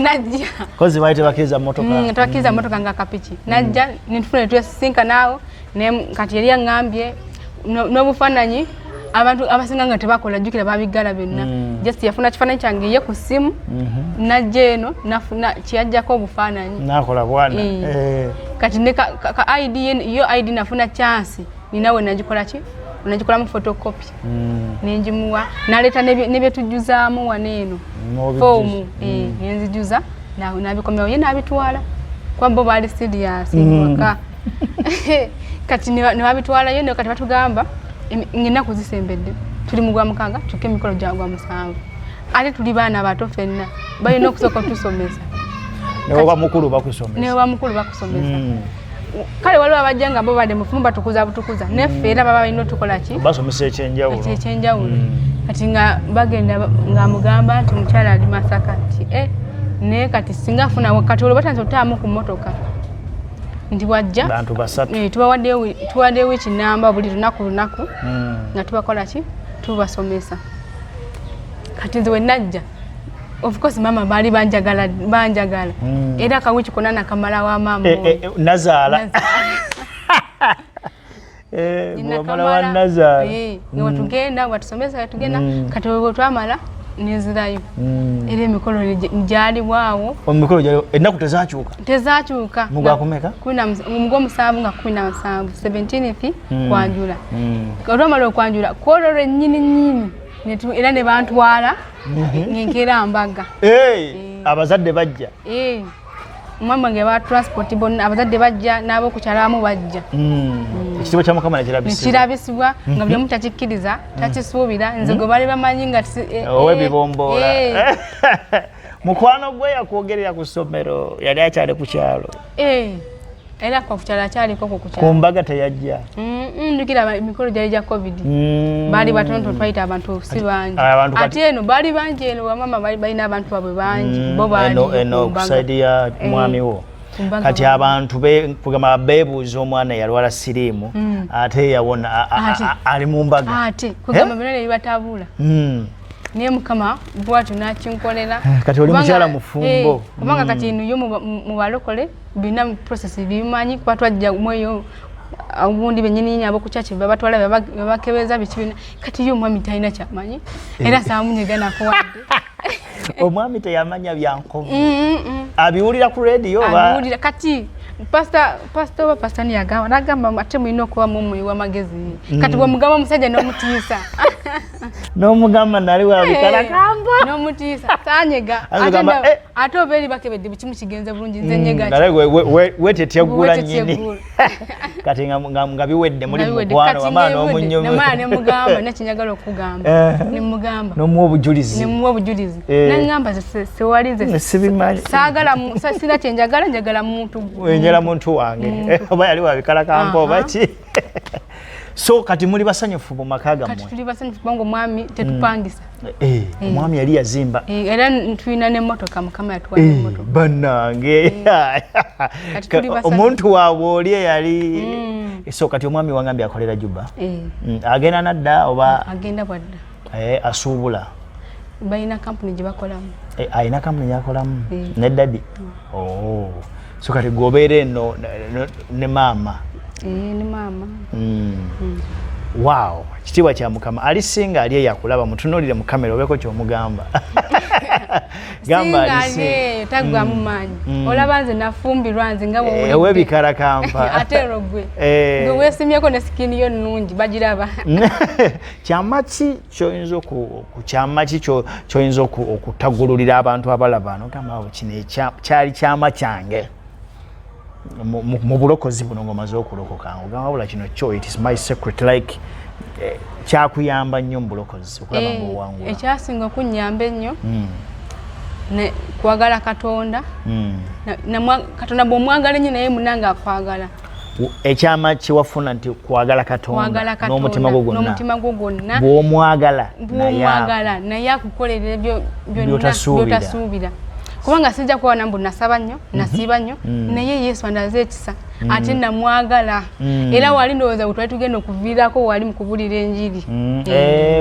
S2: najja
S1: kozi baite bakiriza motoka
S2: twakiza motoka nga kapiki najja nitufune twesinka nawo ne kati yali ngambye n'obufaananyi abantu abasinga nga tebakola jjukira babigala benna just yafuna kifaananyi kyange ye ku simu najja eno nafuna kiyajjako obufaananyi
S1: nakola bwana
S2: kati ne ka ID yo ID nafuna chance ninawe najikola ki unajikola mu photocopy nenjimuwa naleta nebyetujuzaamu waneeno fomu yenzijuza nabikomyawo ye nabitwala kwambo bali serious waka kati nebabitwala yo kati batugamba ngenda kuzisembedde tuli mu gwa mukaaga tuke emikolo gyagwa musanvu ate tuli baana bato fenna balina okusooka tusomesa
S1: newa mukulu bakusomesa kale waliwo abajja nga bo badde mufumba tukuza butukuza neffe era baba balina otukola ki basomesa ekyenjawulo
S2: kati nga bagenda nga mugamba nti mukyala ali Masaka nti naye kati singa afuna kati olwo batanze otaamu ku mmotoka nti wajja
S1: bantu basatu
S2: tubawaddeyo wiiki namba buli lunaku nga tubakola ki tubasomesa kati nze wenajja of course mama bali banjagala era kawiki konana kamala wa mama
S1: nazala mama wa nazala
S2: ngo tugenda watusomesa tugenda kati wewe twamala nizirayo era emikolo njali bwawo
S1: omikolo jali ennaku tezakyuka mugwakumeka
S2: kuna mugo musabu nga 17 17th kwanjula olwamala okwanjula kololo nyini era ne bantwala ngekera mbaga
S1: abazadde bajja
S2: mama nge ba transport bonna abazadde bajja nabo kukyalamu bajja
S1: ekitiibwa kya mukama
S2: kirabisibwa nga buli omu takikkiriza takisuubira nze gwe bali bamanyi nga
S1: ow'ebibomboola mukwano gwe yakwogerera ku ssomero yali akyali ku kyalo
S2: era kwa kukyala akyaliko ku
S1: mbaga teyajja
S2: ndukira emikolo gyali gya covid baali batono twayita abantu si bangi ate eno baali bangi eno bamama baali balina abantu babwe bangi bo
S1: eno okusaidi ya mwami wo kati abantu kugamba beebuuza omwana yalwala siriimu ate yawona ali mu mbaga
S2: ate kugamba binene bibatabula niye mukama bwatu nakinkolera
S1: kati oli mukyala mufumbo
S2: kubanga kati ino yo mu balokole bina process bimanyi kwa twajja mweyo abundi benyini abo ku church babatwala babakebeza bikibina kati yo mwami talina kyamanyi era saamunyega nakuwadde
S1: omwami teyamanya byankovu abiwulira ku radio
S2: abiwulira kati pastor ni yagamba nagamba ate mulina okuba mumwe w'amagezi kati bwemugamba omusajja n'omutiisa
S1: n'omugamba nali wabikalakamba
S2: n'omutiisa tanyega ate oba eri bakebedde bikimu kigenze bulungi nze nyega
S1: wetetyagula nnyini kati nga biwedde muli mukwano wamala n'omunyomero
S2: nemugamba nekinyagala okugamba nemugamba
S1: n'omuwa obujulizi
S2: nangamba sewalize saagala sina kyenjagala njagala muntu
S1: njagala muntu wange oba yali wabikalakamba oba ki so kati muli basanyufu mu maka gammwe
S2: kati tuli basanyufu kubanga omwami tetupangisa
S1: omwami yali yazimba
S2: era tulina n'emmotoka mukama yatuwa n'emmotoka
S1: bannange omuntu waabwe oli eyali so kati omwami wangambye akolera Juba agenda nadda oba
S2: agenda bwadda
S1: asuubula
S2: balina kampuni gye bakolamu
S1: alina kampuni gyakolamu ne dadi so kati gobeera eno ne maama
S2: ne maama
S1: wow kitiibwa kya mukama alisinga ali yakulaba mutunuulire mu kamera obeeko kyomugamba
S2: gamba alisinga tagwa mu maanyi olaba nze nafumbirwa nze nga wowe
S1: ewebikalakampa ate
S2: rogwe gwe weesimyeko ne sikini yo nnungi bagiraba
S1: kyama ki kyoyinza kyoyinza okutagululira abantu abalaba nogamba kino kyali kyama kyange mu bulokozi buno ngomaze okulokoka ogamba wabula kino kyo it is my secret like kyakuyamba nnyo mu bulokozi okulaba ngaowangula
S2: ekyasinga okunyamba ennyo kwagala Katonda Katonda bw'omwagala ennyo naye munanga akwagala
S1: ekyama kiwafuna nti kwagala Katonda n'omutima gwo gwonna bw'omwagala naye akukolera ebyo byotasuubira kubanga sijja kuba nambu nasaba nnyo nasiiba nnyo naye Yesu andaze ekisa ate namwagala era wali ndowooza bwe twali tugenda okuviirako wali mu kubulira enjiri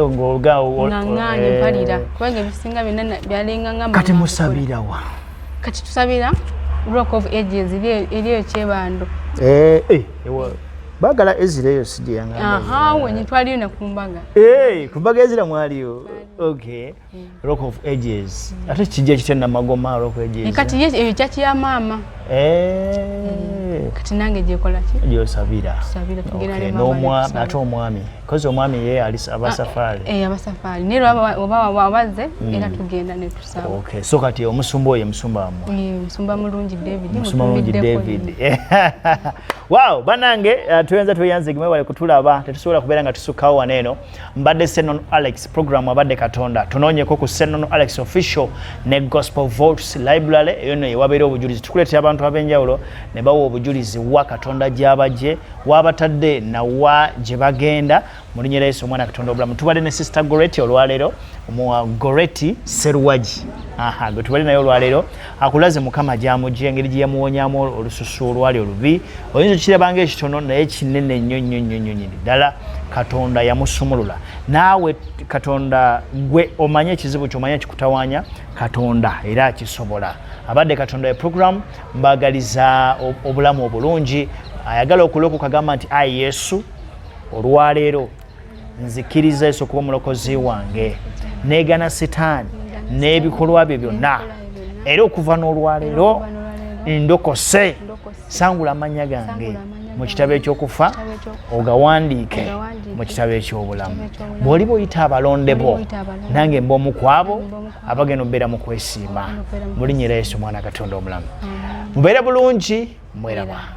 S1: ng'aŋŋaanye mpalira kubanga ebisinga byonna byalenga ŋŋamba kati musabira wa
S2: kati tusabira Rock of Ages eri ekyebando
S1: bagala Ezira eyo sijeyanga
S2: wenye twaliyo nakumbaga
S1: kumbaga Ezira mwaliyo okay Rock of Ages ate kijja kitenda magoma Rock of Ages
S2: kati eyo kyaki ya mama kati nange gyekola ki
S1: gyosabira
S2: tugenda ne
S1: mama ate omwami kozi omwami ye ali abasafari
S2: abasafari nero oba wabaze era tugenda ne tusaba
S1: okay so kati omusumba oyo musumba amwe
S2: musumba mulungi
S1: David wow banange tuyenza tuyanzigime wale kutulaba tetusobola kubeera nga tusukawo waneeno mbadde Senon Alex program abadde Katonda tunoonyeko ku Senon Alex official ne Gospel Voice Library eyo ne wabeera obujulizi tukuleetera abantu ab'enjawulo ne bawa obujulizi wa Katonda gy'abajje wabatadde na wa gye bagenda mu linnya lya Yesu omwana Katonda obulamu tubadde ne Sister Goreti olwaleero mu Goreti Serwaji aha gwe tubali nayo olwaleero akulaze mukama gyamugye engeri gye yamuwonyamu olususu olwali olubi oyinza okirabanga ekitono naye kinene nnyo ddala katonda yamusumulula naawe katonda gwe omanye ekizibu kyomanye kikutawaanya katonda era akisobola abadde katonda program mbagaliza obulamu obulungi ayagala okulokoka kagamba nti ayi yesu olwaleero nzikiriza Yesu okuba omulokozi wange negana sitaani n'ebikolwa bye byonna era okuva n'olwaleero ndokose sangula amannya gange mu kitabo ekyokufa ogawandiike mu kitabo ekyobulamu bw'oli boyita abalonde bo nange mba omu ku abo abagenda obeera mu kwesiima mu linnya lya Yesu mwana katonda omulamu mubeere bulungi mweraba